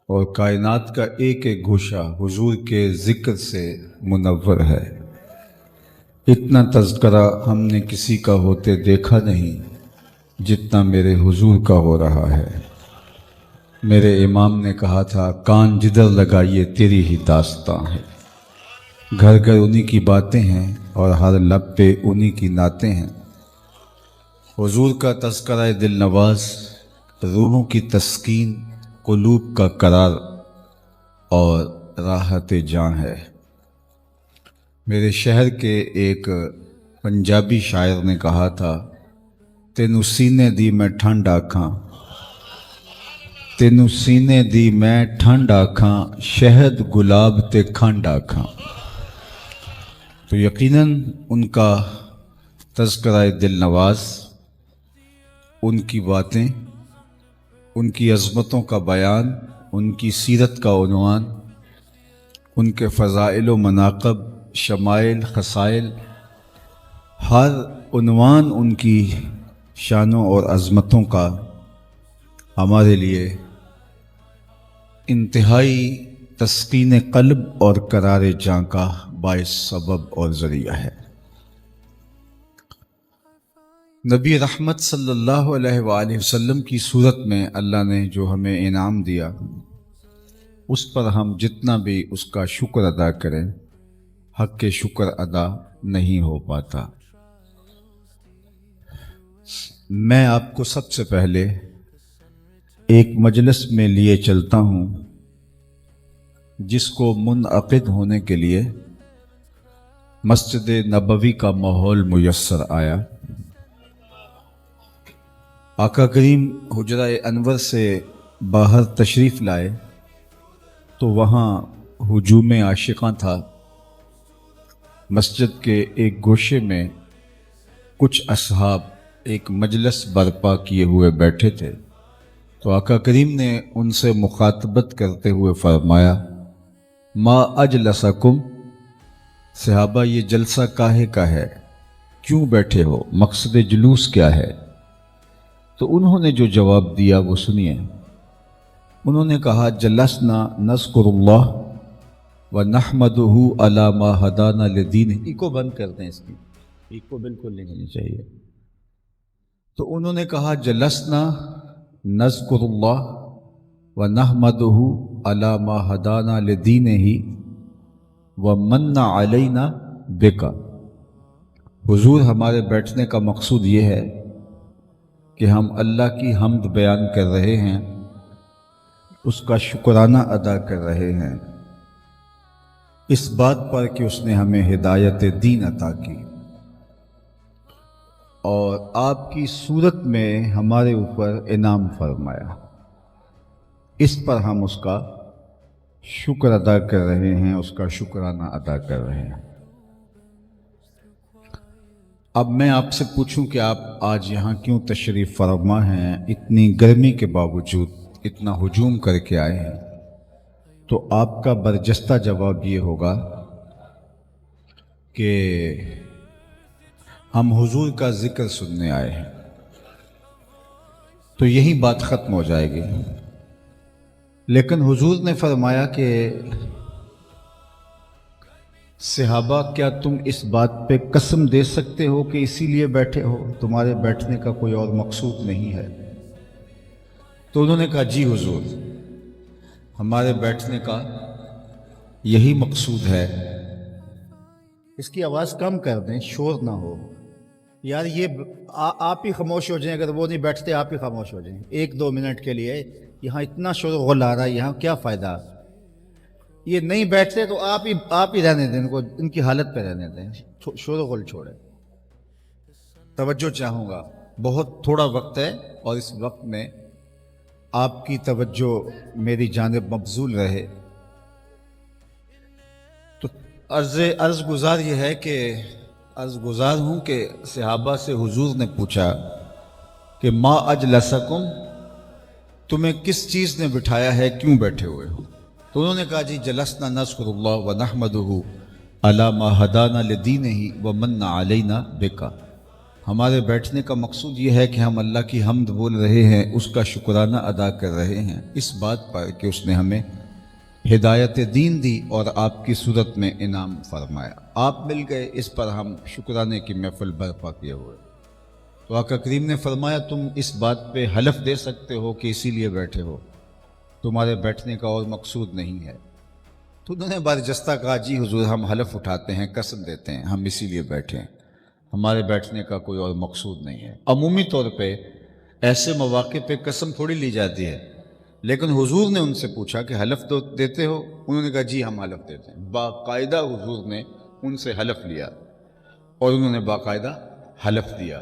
اور کائنات کا ایک ایک گوشہ حضور کے ذکر سے منور ہے۔ اتنا تذکرہ ہم نے کسی کا ہوتے دیکھا نہیں جتنا میرے حضور کا ہو رہا ہے۔ میرے امام نے کہا تھا، کان جدھر لگائیے تیری ہی داستاں ہے۔ گھر گھر انہی کی باتیں ہیں اور ہر لب پہ انہی کی نعتیں ہیں۔ حضور کا تذکرہ دل نواز، روحوں کی تسکین، قلوب کا قرار اور راحت جاں ہے۔ میرے شہر کے ایک پنجابی شاعر نے کہا تھا، تینوں سینے دی میں ٹھنڈ آکھاں، تینوں سینے دی میں ٹھنڈ آکھاں، شہد گلاب تے کھنڈ آکھاں۔ تو یقیناً ان کا تذکرہ دل نواز، ان کی باتیں، ان کی عظمتوں کا بیان، ان کی سیرت کا عنوان، ان کے فضائل و مناقب، شمائل، خصائل، ہر عنوان ان کی شانوں اور عظمتوں کا ہمارے لیے انتہائی تسکین قلب اور قرار جاں کا باعث سبب اور ذریعہ ہے۔ نبی رحمت صلی اللہ علیہ وآلہ وسلم کی صورت میں اللہ نے جو ہمیں انعام دیا، اس پر ہم جتنا بھی اس کا شکر ادا کریں، حق کے شکر ادا نہیں ہو پاتا۔ میں آپ کو سب سے پہلے ایک مجلس میں لیے چلتا ہوں جس کو منعقد ہونے کے لیے مسجد نبوی کا ماحول میسر آیا۔ آقا کریم حجرہ انور سے باہر تشریف لائے تو وہاں ہجوم عاشقاں تھا۔ مسجد کے ایک گوشے میں کچھ اصحاب ایک مجلس برپا کیے ہوئے بیٹھے تھے، تو آقا کریم نے ان سے مخاطبت کرتے ہوئے فرمایا، ما اجلسکم، صحابہ یہ جلسہ کاہے کا ہے، کیوں بیٹھے ہو، مقصد جلوس کیا ہے؟ تو انہوں نے جو جواب دیا وہ سنیے۔ انہوں نے کہا، جلسنا نذکر اللہ ونحمدہ علی ما ہدانا لدینہ۔ ایکو بند کر دیں، اس کی ایکو بالکل نہیں ہونی چاہیے۔ تو انہوں نے کہا، جلسنا نذکر اللہ ونحمدہ علی ما ہدانا لدینہ ومن علینا بک۔ حضور ہمارے بیٹھنے کا مقصود یہ ہے کہ ہم اللہ کی حمد بیان کر رہے ہیں، اس کا شکرانہ ادا کر رہے ہیں، اس بات پر کہ اس نے ہمیں ہدایت دین عطا کی اور آپ کی صورت میں ہمارے اوپر انعام فرمایا، اس پر ہم اس کا شکر ادا کر رہے ہیں، اس کا شکرانہ ادا کر رہے ہیں۔ اب میں آپ سے پوچھوں کہ آپ آج یہاں کیوں تشریف فرما ہیں؟ اتنی گرمی کے باوجود اتنا ہجوم کر کے آئے ہیں، تو آپ کا برجستہ جواب یہ ہوگا کہ ہم حضور کا ذکر سننے آئے ہیں، تو یہی بات ختم ہو جائے گی۔ لیکن حضور نے فرمایا کہ صحابہ کیا تم اس بات پہ قسم دے سکتے ہو کہ اسی لیے بیٹھے ہو، تمہارے بیٹھنے کا کوئی اور مقصود نہیں ہے؟ تو انہوں نے کہا، جی حضور، ہمارے بیٹھنے کا یہی مقصود ہے۔ اس کی آواز کم کر دیں، شور نہ ہو یار، یہ آپ ہی خاموش ہو جائیں، اگر وہ نہیں بیٹھتے آپ ہی خاموش ہو جائیں 1-2 منٹ کے لیے۔ یہاں اتنا شور غل آ رہا ہے، یہاں کیا فائدہ؟ یہ نہیں بیٹھتے تو آپ ہی رہنے دیں، ان کو ان کی حالت پہ رہنے دیں، شور و غل چھوڑیں۔ توجہ چاہوں گا، بہت تھوڑا وقت ہے اور اس وقت میں آپ کی توجہ میری جانب مبذول رہے۔ تو عرض گزار یہ ہے کہ عرض گزار ہوں کہ صحابہ سے حضور نے پوچھا کہ ما اجلسکم، تمہیں کس چیز نے بٹھایا ہے، کیوں بیٹھے ہوئے ہو؟ تو انہوں نے کہا، جی جلسنا نذکر اللہ ونحمدہ علی ما ہدانا لدینہ ومن علینا بک۔ ہمارے بیٹھنے کا مقصود یہ ہے کہ ہم اللہ کی حمد بول رہے ہیں، اس کا شکرانہ ادا کر رہے ہیں اس بات پر کہ اس نے ہمیں ہدایت دین دی اور آپ کی صورت میں انعام فرمایا۔ آپ مل گئے، اس پر ہم شکرانے کی محفل برپا کیے ہوئے۔ تو آقا کریم نے فرمایا تم اس بات پہ حلف دے سکتے ہو کہ اسی لیے بیٹھے ہو، تمہارے بیٹھنے کا اور مقصود نہیں ہے۔ تو انہوں نے برجستہ کہا جی حضور ہم حلف اٹھاتے ہیں، قسم دیتے ہیں، ہم اسی لیے بیٹھے ہیں، ہمارے بیٹھنے کا کوئی اور مقصود نہیں ہے۔ عمومی طور پہ ایسے مواقع پہ قسم تھوڑی لی جاتی ہے، لیکن حضور نے ان سے پوچھا کہ حلف تو دیتے ہو؟ انہوں نے کہا جی ہم حلف دیتے ہیں۔ باقاعدہ حضور نے ان سے حلف لیا اور انہوں نے باقاعدہ حلف دیا۔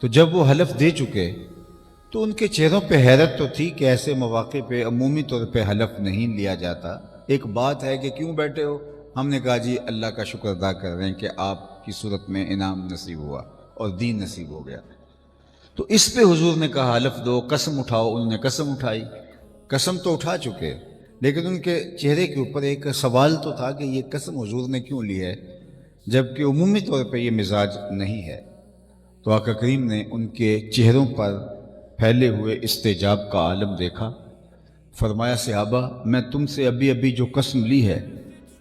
تو جب وہ حلف دے چکے تو ان کے چہروں پہ حیرت تو تھی کہ ایسے مواقع پہ عمومی طور پہ حلف نہیں لیا جاتا۔ ایک بات ہے کہ کیوں بیٹھے ہو؟ ہم نے کہا جی اللہ کا شکر ادا کر رہے ہیں کہ آپ کی صورت میں انعام نصیب ہوا اور دین نصیب ہو گیا۔ تو اس پہ حضور نے کہا حلف دو، قسم اٹھاؤ۔ انہوں نے قسم اٹھائی، قسم تو اٹھا چکے، لیکن ان کے چہرے کے اوپر ایک سوال تو تھا کہ یہ قسم حضور نے کیوں لی ہے جبکہ عمومی طور پہ یہ مزاج نہیں ہے۔ تو آقا کریم نے ان کے چہروں پر پھیلے ہوئے استجاب کا عالم دیکھا، فرمایا صحابہ میں تم سے ابھی ابھی جو قسم لی ہے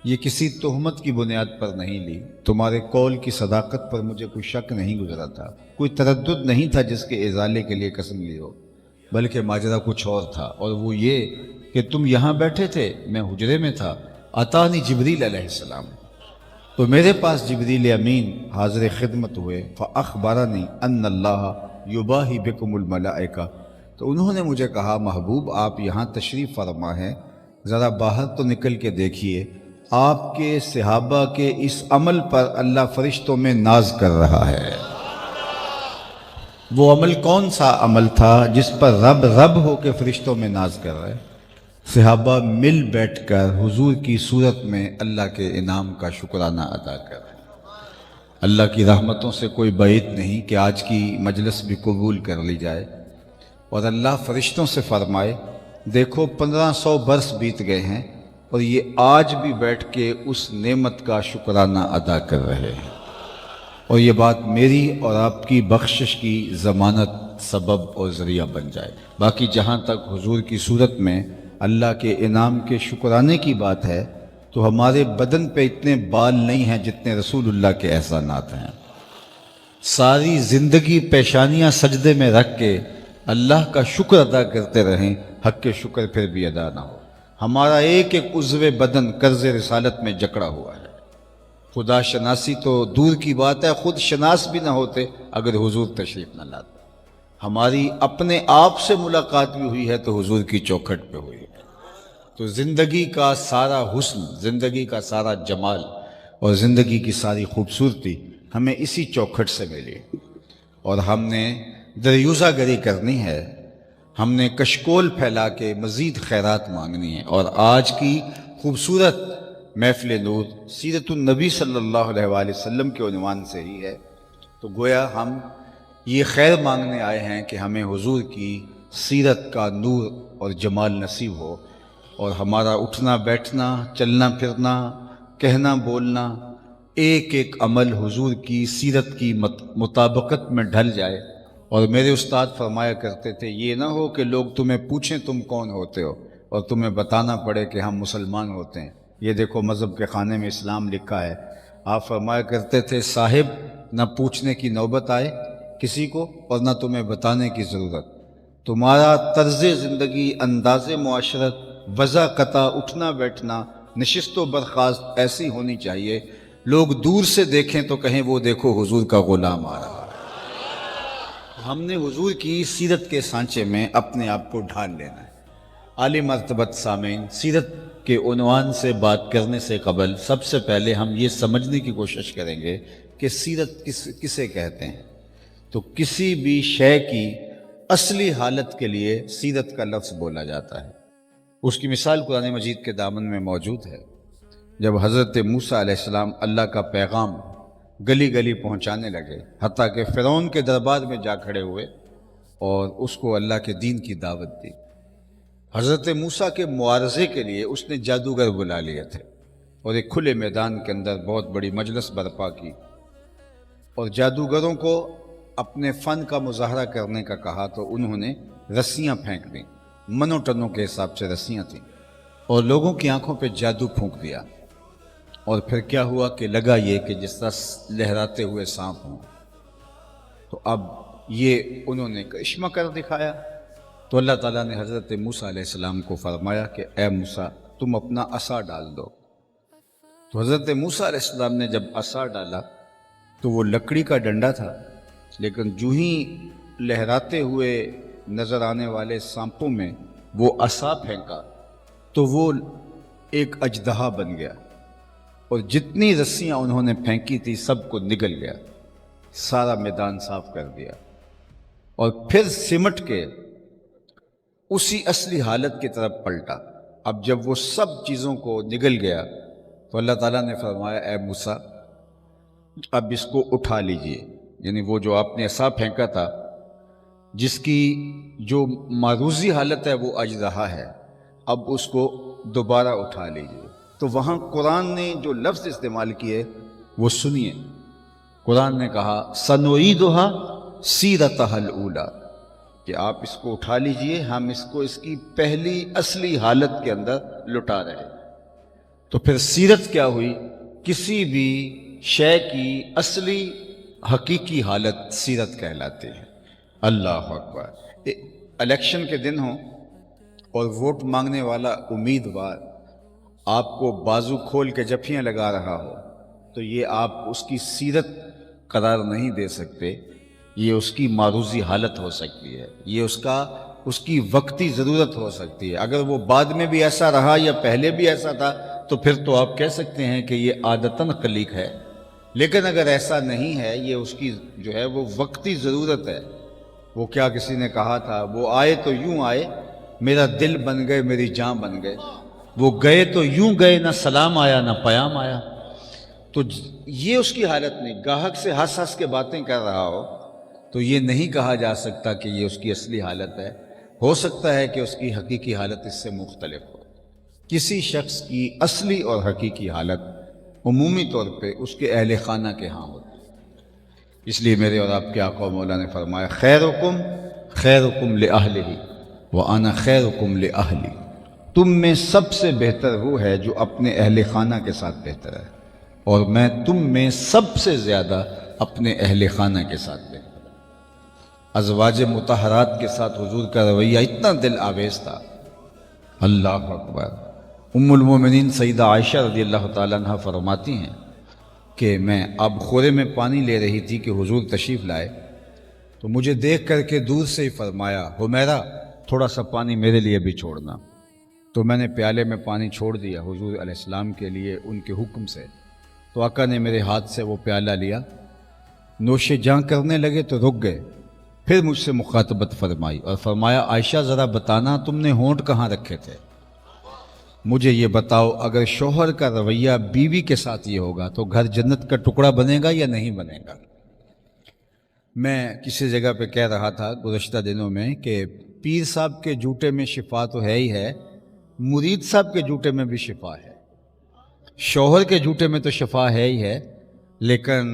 یہ کسی تہمت کی بنیاد پر نہیں لی، تمہارے قول کی صداقت پر مجھے کوئی شک نہیں گزرا تھا، کوئی تردد نہیں تھا جس کے ازالے کے لیے قسم لی ہو، بلکہ ماجرا کچھ اور تھا، اور وہ یہ کہ تم یہاں بیٹھے تھے، میں حجرے میں تھا، اتانی جبریل علیہ السلام، تو میرے پاس جبریل امین حاضر خدمت ہوئے، فاخبرنی ان اللہ یباہی بکم الملائکہ، تو انہوں نے مجھے کہا محبوب آپ یہاں تشریف فرما ہیں، ذرا باہر تو نکل کے دیکھیے، آپ کے صحابہ کے اس عمل پر اللہ فرشتوں میں ناز کر رہا ہے۔ وہ عمل کون سا عمل تھا جس پر رب رب ہو کے فرشتوں میں ناز کر رہے؟ صحابہ مل بیٹھ کر حضور کی صورت میں اللہ کے انعام کا شکرانہ ادا کر رہے ہیں۔ اللہ کی رحمتوں سے کوئی بعید نہیں کہ آج کی مجلس بھی قبول کر لی جائے اور اللہ فرشتوں سے فرمائے دیکھو 1500 برس بیت گئے ہیں اور یہ آج بھی بیٹھ کے اس نعمت کا شکرانہ ادا کر رہے ہیں، اور یہ بات میری اور آپ کی بخشش کی ضمانت سبب اور ذریعہ بن جائے۔ باقی جہاں تک حضور کی صورت میں اللہ کے انعام کے شکرانے کی بات ہے تو ہمارے بدن پہ اتنے بال نہیں ہیں جتنے رسول اللہ کے احسانات ہیں۔ ساری زندگی پیشانیاں سجدے میں رکھ کے اللہ کا شکر ادا کرتے رہیں، حق کے شکر پھر بھی ادا نہ ہو۔ ہمارا ایک ایک عضو بدن قرض رسالت میں جکڑا ہوا ہے۔ خدا شناسی تو دور کی بات ہے، خود شناس بھی نہ ہوتے اگر حضور تشریف نہ لاتے۔ ہماری اپنے آپ سے ملاقات بھی ہوئی ہے تو حضور کی چوکھٹ پہ ہوئی ہے۔ تو زندگی کا سارا حسن، زندگی کا سارا جمال اور زندگی کی ساری خوبصورتی ہمیں اسی چوکھٹ سے ملی، اور ہم نے دریوزہ گری کرنی ہے، ہم نے کشکول پھیلا کے مزید خیرات مانگنی ہے۔ اور آج کی خوبصورت محفل نور سیرت النبی صلی اللہ علیہ وآلہ وسلم کے عنوان سے ہی ہے، تو گویا ہم یہ خیر مانگنے آئے ہیں کہ ہمیں حضور کی سیرت کا نور اور جمال نصیب ہو، اور ہمارا اٹھنا بیٹھنا، چلنا پھرنا، کہنا بولنا، ایک ایک عمل حضور کی سیرت کی مطابقت میں ڈھل جائے۔ اور میرے استاد فرمایا کرتے تھے یہ نہ ہو کہ لوگ تمہیں پوچھیں تم کون ہوتے ہو اور تمہیں بتانا پڑے کہ ہم مسلمان ہوتے ہیں۔ یہ دیکھو مذہب کے خانے میں اسلام لکھا ہے۔ آپ فرمایا کرتے تھے صاحب نہ پوچھنے کی نوبت آئے کسی کو اور نہ تمہیں بتانے کی ضرورت، تمہارا طرز زندگی، انداز معاشرت، وضع قطع، اٹھنا بیٹھنا، نشست و برخاست ایسی ہونی چاہیے لوگ دور سے دیکھیں تو کہیں وہ دیکھو حضور کا غلام آ رہا ہے۔ ہم نے حضور کی سیرت کے سانچے میں اپنے آپ کو ڈھال لینا ہے۔ عالی مرتبت سامعین، سیرت کے عنوان سے بات کرنے سے قبل سب سے پہلے ہم یہ سمجھنے کی کوشش کریں گے کہ سیرت کسے کہتے ہیں۔ تو کسی بھی شے کی اصلی حالت کے لیے سیرت کا لفظ بولا جاتا ہے۔ اس کی مثال قرآن مجید کے دامن میں موجود ہے۔ جب حضرت موسیٰ علیہ السلام اللہ کا پیغام گلی گلی پہنچانے لگے، حتیٰ کہ فرعون کے دربار میں جا کھڑے ہوئے اور اس کو اللہ کے دین کی دعوت دی۔ حضرت موسیٰ کے معارضے کے لیے اس نے جادوگر بلا لیے تھے اور ایک کھلے میدان کے اندر بہت بڑی مجلس برپا کی، اور جادوگروں کو اپنے فن کا مظاہرہ کرنے کا کہا تو انہوں نے رسیاں پھینک دیں، منوں ٹنوں کے حساب سے رسیاں تھیں، اور لوگوں کی آنکھوں پہ جادو پھونک دیا۔ اور پھر کیا ہوا کہ لگا یہ کہ جس طرح لہراتے ہوئے سانپ ہوں، تو اب یہ انہوں نے کرشمہ کر دکھایا۔ تو اللہ تعالیٰ نے حضرت موسیٰ علیہ السلام کو فرمایا کہ اے موسیٰ تم اپنا عصا ڈال دو۔ تو حضرت موسیٰ علیہ السلام نے جب عصا ڈالا تو وہ لکڑی کا ڈنڈا تھا، لیکن جو ہی لہراتے ہوئے نظر آنے والے سانپوں میں وہ عصا پھینکا تو وہ ایک اژدہا بن گیا، اور جتنی رسیاں انہوں نے پھینکی تھی سب کو نگل گیا، سارا میدان صاف کر دیا، اور پھر سمٹ کے اسی اصلی حالت کی طرف پلٹا۔ اب جب وہ سب چیزوں کو نگل گیا تو اللہ تعالیٰ نے فرمایا اے موسیٰ اب اس کو اٹھا لیجئے، یعنی وہ جو آپ نے عصا پھینکا تھا جس کی جو معروضی حالت ہے وہ اژدہا ہے، اب اس کو دوبارہ اٹھا لیجئے۔ تو وہاں قرآن نے جو لفظ استعمال کیے وہ سنیے۔ قرآن نے کہا سَنُعِيدُهَا سِيرَتَهَا الْأُولَى، کہ آپ اس کو اٹھا لیجئے، ہم اس کو اس کی پہلی اصلی حالت کے اندر لٹا رہے ہیں۔ تو پھر سیرت کیا ہوئی؟ کسی بھی شے کی اصلی حقیقی حالت سیرت کہلاتی ہے۔ اللہ اکبر۔ الیکشن کے دن ہوں اور ووٹ مانگنے والا امیدوار آپ کو بازو کھول کے جفیاں لگا رہا ہو تو یہ آپ اس کی سیرت قرار نہیں دے سکتے، یہ اس کی معروضی حالت ہو سکتی ہے، یہ اس کی وقتی ضرورت ہو سکتی ہے۔ اگر وہ بعد میں بھی ایسا رہا یا پہلے بھی ایسا تھا تو پھر تو آپ کہہ سکتے ہیں کہ یہ عادتاً خلیق ہے، لیکن اگر ایسا نہیں ہے، یہ اس کی جو ہے وہ وقتی ضرورت ہے۔ وہ کیا کسی نے کہا تھا، وہ آئے تو یوں آئے، میرا دل بن گئے، میری جان بن گئے، وہ گئے تو یوں گئے، نہ سلام آیا نہ پیام آیا۔ تو یہ اس کی حالت نہیں۔ گاہک سے ہنس ہنس کے باتیں کر رہا ہو تو یہ نہیں کہا جا سکتا کہ یہ اس کی اصلی حالت ہے۔ ہو سکتا ہے کہ اس کی حقیقی حالت اس سے مختلف ہو۔ کسی شخص کی اصلی اور حقیقی حالت عمومی طور پہ اس کے اہل خانہ کے ہاں ہوتی ہے۔ اس لیے میرے اور آپ کے آقا و مولا نے فرمایا خیرکم خیرکم لأہلہ وأنا خیرکم لأہلی، تم میں سب سے بہتر وہ ہے جو اپنے اہل خانہ کے ساتھ بہتر ہے، اور میں تم میں سب سے زیادہ اپنے اہل خانہ کے ساتھ بہتر ہے۔ ازواج مطہرات کے ساتھ حضور کا رویہ اتنا دل آویز تھا، اللہ اکبر۔ ام المومنین سیدہ عائشہ رضی اللہ تعالیٰ عنہ فرماتی ہیں کہ میں اب خورے میں پانی لے رہی تھی کہ حضور تشریف لائے، تو مجھے دیکھ کر کے دور سے ہی فرمایا حمیرہ تھوڑا سا پانی میرے لیے بھی چھوڑنا۔ تو میں نے پیالے میں پانی چھوڑ دیا حضور علیہ السلام کے لیے ان کے حکم سے۔ تو آقا نے میرے ہاتھ سے وہ پیالہ لیا، نوش جاں کرنے لگے تو رک گئے، پھر مجھ سے مخاطبت فرمائی اور فرمایا عائشہ ذرا بتانا تم نے ہونٹ کہاں رکھے تھے؟ مجھے یہ بتاؤ اگر شوہر کا رویہ بیوی کے ساتھ یہ ہوگا تو گھر جنت کا ٹکڑا بنے گا یا نہیں بنے گا؟ میں کسی جگہ پہ کہہ رہا تھا گزشتہ دنوں میں کہ پیر صاحب کے جوتے میں شفا تو ہے ہی ہے، مرید صاحب کے جوتے میں بھی شفا ہے۔ شوہر کے جوتے میں تو شفا ہے ہی ہے، لیکن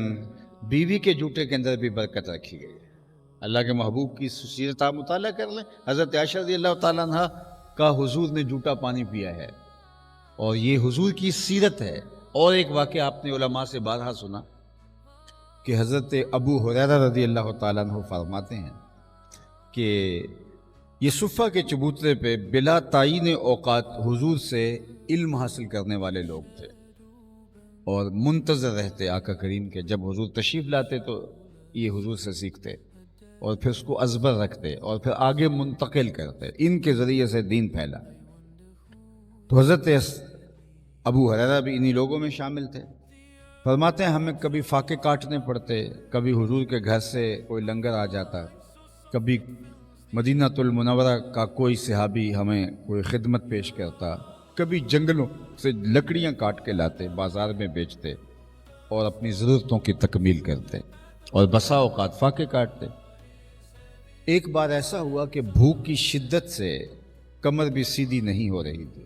بیوی کے جوتے کے اندر بھی برکت رکھی گئی ہے۔ اللہ کے محبوب کی سیرت آپ مطالعہ کر لیں، حضرت عائشہ رضی اللہ تعالیٰ عنہ کا حضور نے جوتا پانی پیا ہے، اور یہ حضور کی سیرت ہے۔ اور ایک واقعہ آپ نے علماء سے بارہا سنا کہ حضرت ابو ہریرہ رضی اللہ تعالیٰ عنہ فرماتے ہیں کہ یہ صفہ کے چبوترے پہ بلا تعین اوقات حضور سے علم حاصل کرنے والے لوگ تھے، اور منتظر رہتے آقا کریم کے، جب حضور تشریف لاتے تو یہ حضور سے سیکھتے اور پھر اس کو ازبر رکھتے اور پھر آگے منتقل کرتے، ان کے ذریعے سے دین پھیلا۔ تو حضرت ابو ہریرہ بھی انہی لوگوں میں شامل تھے۔ فرماتے ہیں ہمیں کبھی فاقے کاٹنے پڑتے، کبھی حضور کے گھر سے کوئی لنگر آ جاتا، کبھی مدینہ المنورہ کا کوئی صحابی ہمیں کوئی خدمت پیش کرتا، کبھی جنگلوں سے لکڑیاں کاٹ کے لاتے، بازار میں بیچتے اور اپنی ضرورتوں کی تکمیل کرتے، اور بسا اوقات فاقے کاٹتے۔ ایک بار ایسا ہوا کہ بھوک کی شدت سے کمر بھی سیدھی نہیں ہو رہی تھی،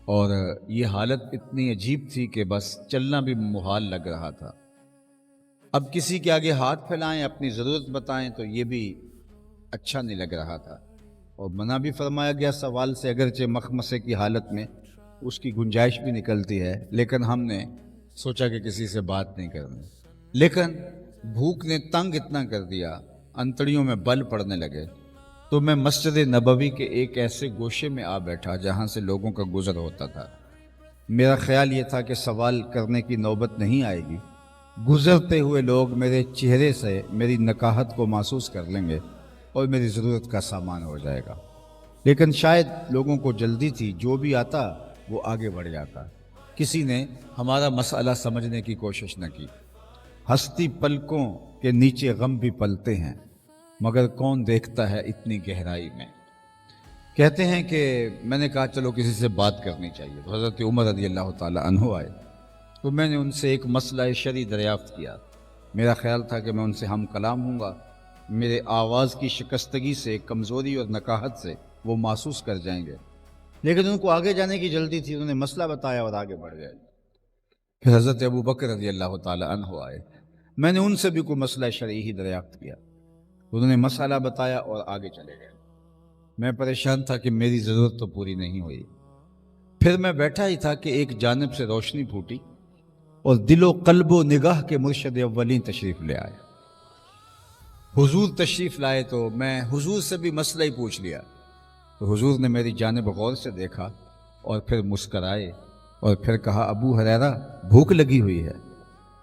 اور یہ حالت اتنی عجیب تھی کہ بس چلنا بھی محال لگ رہا تھا۔ اب کسی کے آگے ہاتھ پھیلائیں، اپنی ضرورت بتائیں تو یہ بھی اچھا نہیں لگ رہا تھا، اور منع بھی فرمایا گیا سوال سے، اگرچہ مخمصے کی حالت میں اس کی گنجائش بھی نکلتی ہے، لیکن ہم نے سوچا کہ کسی سے بات نہیں کرنی۔ لیکن بھوک نے تنگ اتنا کر دیا، انتڑیوں میں بل پڑنے لگے، تو میں مسجد نبوی کے ایک ایسے گوشے میں آ بیٹھا جہاں سے لوگوں کا گزر ہوتا تھا۔ میرا خیال یہ تھا کہ سوال کرنے کی نوبت نہیں آئے گی، گزرتے ہوئے لوگ میرے چہرے سے میری نکاحت کو محسوس کر لیں گے اور میری ضرورت کا سامان ہو جائے گا، لیکن شاید لوگوں کو جلدی تھی، جو بھی آتا وہ آگے بڑھ جاتا، کسی نے ہمارا مسئلہ سمجھنے کی کوشش نہ کی۔ ہستی پلکوں کے نیچے غم بھی پلتے ہیں، مگر کون دیکھتا ہے اتنی گہرائی میں۔ کہتے ہیں کہ میں نے کہا چلو کسی سے بات کرنی چاہیے، تو حضرت عمر رضی اللہ تعالی عنہ آئے، تو میں نے ان سے ایک مسئلہ شرعی دریافت کیا۔ میرا خیال تھا کہ میں ان سے ہم کلام ہوں گا، میرے آواز کی شکستگی سے، کمزوری اور نکاحت سے وہ محسوس کر جائیں گے، لیکن ان کو آگے جانے کی جلدی تھی، انہوں نے مسئلہ بتایا اور آگے بڑھ گئے۔ پھر حضرت ابو بکر رضی اللہ تعالی عنہ آئے، میں نے ان سے بھی کوئی مسئلہ شرعی ہی دریافت کیا، انہوں نے مسئلہ بتایا اور آگے چلے گئے۔ میں پریشان تھا کہ میری ضرورت تو پوری نہیں ہوئی۔ پھر میں بیٹھا ہی تھا کہ ایک جانب سے روشنی پھوٹی اور دل و قلب و نگاہ کے مرشد اولین تشریف لے آئے۔ حضور تشریف لائے تو میں حضور سے بھی مسئلہ ہی پوچھ لیا، تو حضور نے میری جانب غور سے دیکھا اور پھر مسکرائے اور پھر کہا ابو ہریرہ بھوک لگی ہوئی ہے؟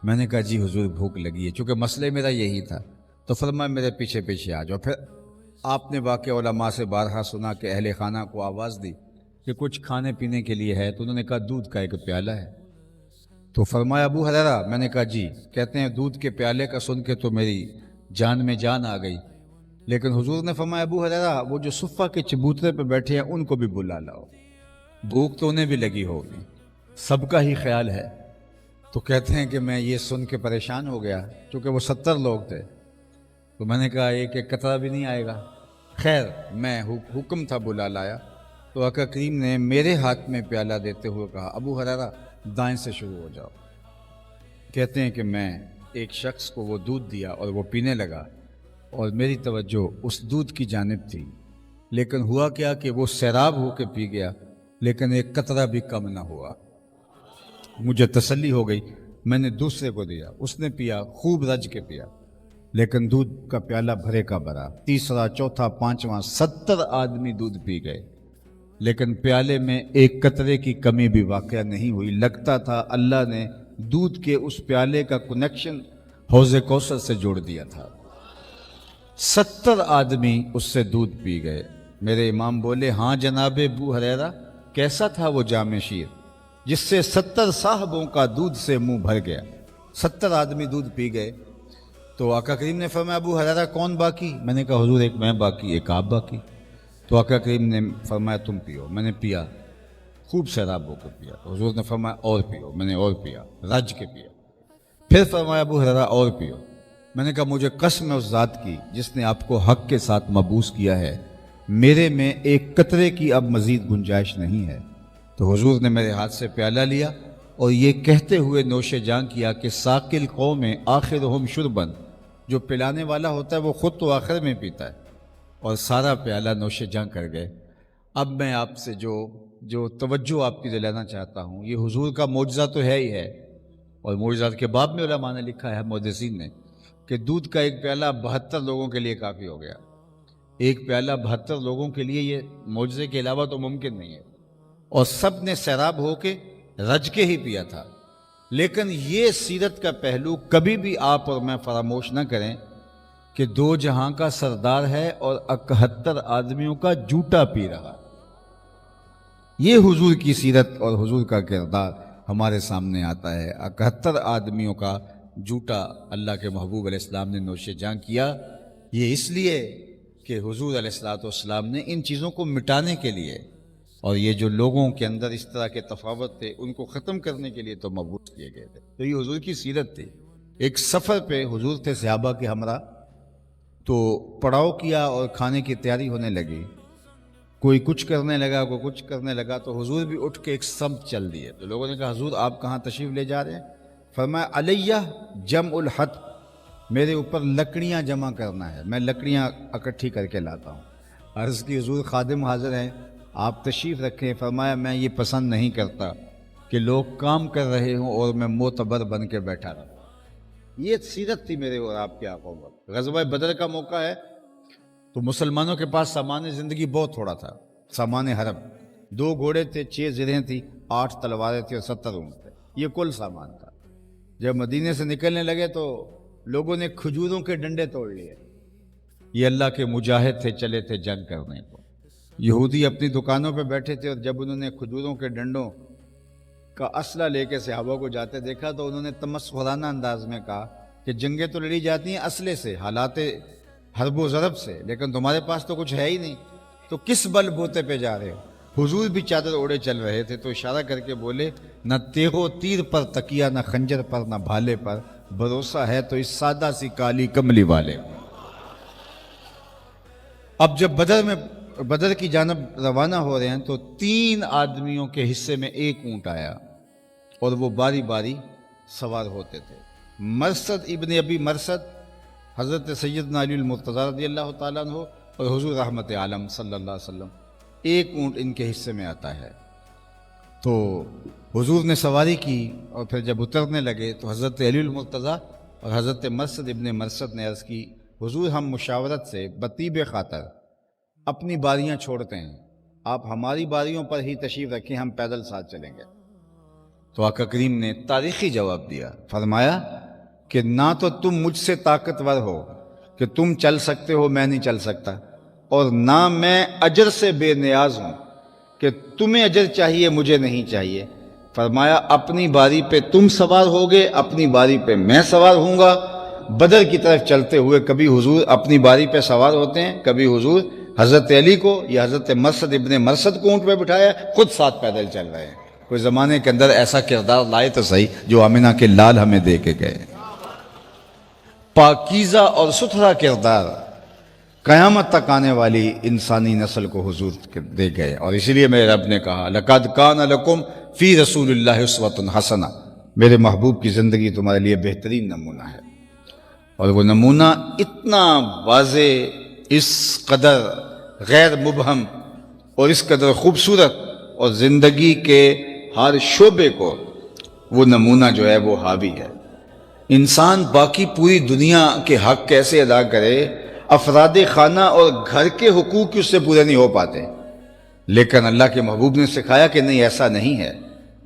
میں نے کہا جی حضور بھوک لگی ہے، چونکہ مسئلہ میرا یہی تھا۔ تو فرمایا میرے پیچھے پیچھے آ جاؤ۔ پھر آپ نے واقعہ علماء سے بارہا سنا کہ اہل خانہ کو آواز دی کہ کچھ کھانے پینے کے لیے ہے، تو انہوں نے کہا دودھ کا ایک پیالہ ہے۔ تو فرمایا ابو ہریرہ، میں نے کہا جی۔ کہتے ہیں دودھ کے پیالے کا سن کے تو میری جان میں جان آ گئی، لیکن حضور نے فرمایا ابو ہریرہ وہ جو صفہ کے چبوترے پہ بیٹھے ہیں ان کو بھی بلا لاؤ، بھوک تو انہیں بھی لگی ہوگی، سب کا ہی خیال ہے۔ تو کہتے ہیں کہ میں یہ سن کے پریشان ہو گیا، چونکہ وہ 70 لوگ تھے، تو میں نے کہا ایک ایک قطرہ بھی نہیں آئے گا۔ خیر میں حکم تھا بلا لایا، تو آقا کریم نے میرے ہاتھ میں پیالہ دیتے ہوئے کہا ابو ہریرہ دائیں سے شروع ہو جاؤ۔ کہتے ہیں کہ میں ایک شخص کو وہ دودھ دیا اور وہ پینے لگا، اور میری توجہ اس دودھ کی جانب تھی، لیکن ہوا کیا کہ وہ سیراب ہو کے پی گیا، لیکن ایک قطرہ بھی کم نہ ہوا۔ مجھے تسلی ہو گئی، میں نے دوسرے کو دیا، اس نے پیا، خوب رج کے پیا، لیکن دودھ کا پیالہ بھرے کا بھرا، تیسرا، چوتھا، پانچواں، 70 آدمی دودھ پی گئے، لیکن پیالے میں ایک قطرے کی کمی بھی واقع نہیں ہوئی۔ لگتا تھا اللہ نے دودھ کے اس پیالے کا کنیکشن حوض کوثر سے جوڑ دیا تھا۔ 70 آدمی اس سے دودھ پی گئے۔ میرے امام بولے ہاں جناب ابو ہریرہ، کیسا تھا وہ جام شیر جس سے 70 صاحبوں کا دودھ سے منہ بھر گیا۔ 70 آدمی دودھ پی گئے، تو آقا کریم نے فرمایا ابو ہریرہ کون باقی؟ میں نے کہا حضور ایک میں باقی، ایک آپ باقی۔ تو آقا کریم نے فرمایا تم پیو۔ میں نے پیا، خوب سیراب ہو کے پیا۔ تو حضور نے فرمایا اور پیو۔ میں نے اور پیا، رج کے پیا۔ پھر فرمایا ابو ہریرہ اور پیو۔ میں نے کہا مجھے قسم ہے اس ذات کی جس نے آپ کو حق کے ساتھ مبعوث کیا ہے، میرے میں ایک قطرے کی اب مزید گنجائش نہیں ہے۔ تو حضور نے میرے ہاتھ سے پیالہ لیا اور یہ کہتے ہوئے نوش جاں کیا کہ ساقل قوم آخرہم شربن، جو پلانے والا ہوتا ہے وہ خود تو آخر میں پیتا ہے، اور سارا پیالہ نوش جاں کر گئے۔ اب میں آپ سے جو توجہ آپ کی دلانا چاہتا ہوں، یہ حضور کا معجزہ تو ہے ہی ہے، اور معجزات کے باب میں علماء نے لکھا ہے، محدثین نے، کہ دودھ کا ایک پیالہ 72 لوگوں کے لیے کافی ہو گیا۔ ایک پیالہ 72 لوگوں کے لیے یہ معجزے کے علاوہ تو ممکن نہیں ہے، اور سب نے سیراب ہو کے رج کے ہی پیا تھا۔ لیکن یہ سیرت کا پہلو کبھی بھی آپ اور میں فراموش نہ کریں کہ 2 جہاں کا سردار ہے اور 71 آدمیوں کا جوٹا پی رہا۔ یہ حضور کی سیرت اور حضور کا کردار ہمارے سامنے آتا ہے۔ 71 آدمیوں کا جوٹا اللہ کے محبوب علیہ السلام نے نوش جاں کیا، یہ اس لیے کہ حضور علیہ السلام نے ان چیزوں کو مٹانے کے لیے، اور یہ جو لوگوں کے اندر اس طرح کے تفاوت تھے ان کو ختم کرنے کے لیے تو مبعوث کیے گئے تھے۔ تو یہ حضور کی سیرت تھی۔ ایک سفر پہ حضور تھے صحابہ کے ہمراہ، تو پڑاؤ کیا اور کھانے کی تیاری ہونے لگی، کوئی کچھ کرنے لگا، کوئی کچھ کرنے لگا، تو حضور بھی اٹھ کے ایک سمت چل دیے۔ تو لوگوں نے کہا حضور آپ کہاں تشریف لے جا رہے ہیں؟ فرمایا علیہ جمع الحطب، میرے اوپر لکڑیاں جمع کرنا ہے، میں لکڑیاں اکٹھی کر کے لاتا ہوں۔ عرض کی حضور خادم حاضر ہیں، آپ تشریف رکھیں۔ فرمایا میں یہ پسند نہیں کرتا کہ لوگ کام کر رہے ہوں اور میں معتبر بن کے بیٹھا رہا۔ یہ سیرت تھی میرے اور آپ کے آقا وقت۔ غزوہ بدر کا موقع ہے تو مسلمانوں کے پاس سامان زندگی بہت تھوڑا تھا۔ سامان حرب 2 گھوڑے تھے، 6 زرہیں تھی، 8 تلواریں تھیں اور 70 اونٹ تھے، یہ کل سامان تھا۔ جب مدینے سے نکلنے لگے تو لوگوں نے کھجوروں کے ڈنڈے توڑ لیے، یہ اللہ کے مجاہد تھے، چلے تھے جنگ کرنے کو۔ یہودی اپنی دکانوں پہ بیٹھے تھے اور جب انہوں نے کھجوروں کے ڈنڈوں کا اسلحہ لے کے صحابہ کو جاتے دیکھا تو انہوں نے تمسخرانہ انداز میں کہا کہ جنگیں تو لڑی جاتی ہیں اسلحے سے، حالات حرب و ضرب سے، لیکن تمہارے پاس تو کچھ ہے ہی نہیں، تو کس بل بوتے پہ جا رہے ہو؟ حضور بھی چادر اوڑے چل رہے تھے تو اشارہ کر کے بولے، نہ تیغ و تیر پر تکیہ، نہ خنجر پر، نہ بھالے پر، بھروسہ ہے تو اس سادہ سی کالی کملی والے۔ اب جب بدر کی جانب روانہ ہو رہے ہیں تو 3 آدمیوں کے حصے میں 1 اونٹ آیا اور وہ باری باری سوار ہوتے تھے۔ مرثد ابن ابی مرثد، حضرت سیدنا علی المرتضیٰ رضی اللہ تعالیٰ عنہ اور حضور رحمت عالم صلی اللہ علیہ وسلم، 1 اونٹ ان کے حصے میں آتا ہے۔ تو حضور نے سواری کی اور پھر جب اترنے لگے تو حضرت علی المرتضیٰ اور حضرت مرثد ابن مرثد نے عرض کی، حضور ہم مشاورت سے بطیب خاطر اپنی باریاں چھوڑتے ہیں، آپ ہماری باریوں پر ہی تشریف رکھیں، ہم پیدل ساتھ چلیں گے۔ تو آقا کریم نے تاریخی جواب دیا، فرمایا کہ نہ تو تم مجھ سے طاقتور ہو کہ تم چل سکتے ہو، میں نہیں چل سکتا، اور نہ میں اجر سے بے نیاز ہوں کہ تمہیں اجر چاہیے مجھے نہیں چاہیے۔ فرمایا اپنی باری پہ تم سوار ہوگے، اپنی باری پہ میں سوار ہوں گا۔ بدر کی طرف چلتے ہوئے کبھی حضور اپنی باری پہ سوار ہوتے ہیں، کبھی حضور حضرت علی کو یا حضرت مرثد ابن مرثد کو اونٹ پہ بٹھایا، خود ساتھ پیدل چل رہے ہیں۔ کوئی زمانے کے اندر ایسا کردار لائے تو صحیح جو آمنہ کے لال ہمیں دے کے گئے۔ پاکیزہ اور ستھرا کردار قیامت تک آنے والی انسانی نسل کو حضور دے گئے، اور اسی لیے میرے رب نے کہا لَقَدْ كَانَ لَكُمْ فِي رَسُولِ اللَّهِ أُسْوَةٌ حَسَنَةٌ، میرے محبوب کی زندگی تمہارے لیے بہترین نمونہ ہے۔ اور وہ نمونہ اتنا واضح، اس قدر غیر مبہم اور اس قدر خوبصورت، اور زندگی کے ہر شعبے کو وہ نمونہ جو ہے وہ حاوی ہے۔ انسان باقی پوری دنیا کے حق کیسے ادا کرے، افراد خانہ اور گھر کے حقوق اس سے پورے نہیں ہو پاتے، لیکن اللہ کے محبوب نے سکھایا کہ نہیں، ایسا نہیں ہے۔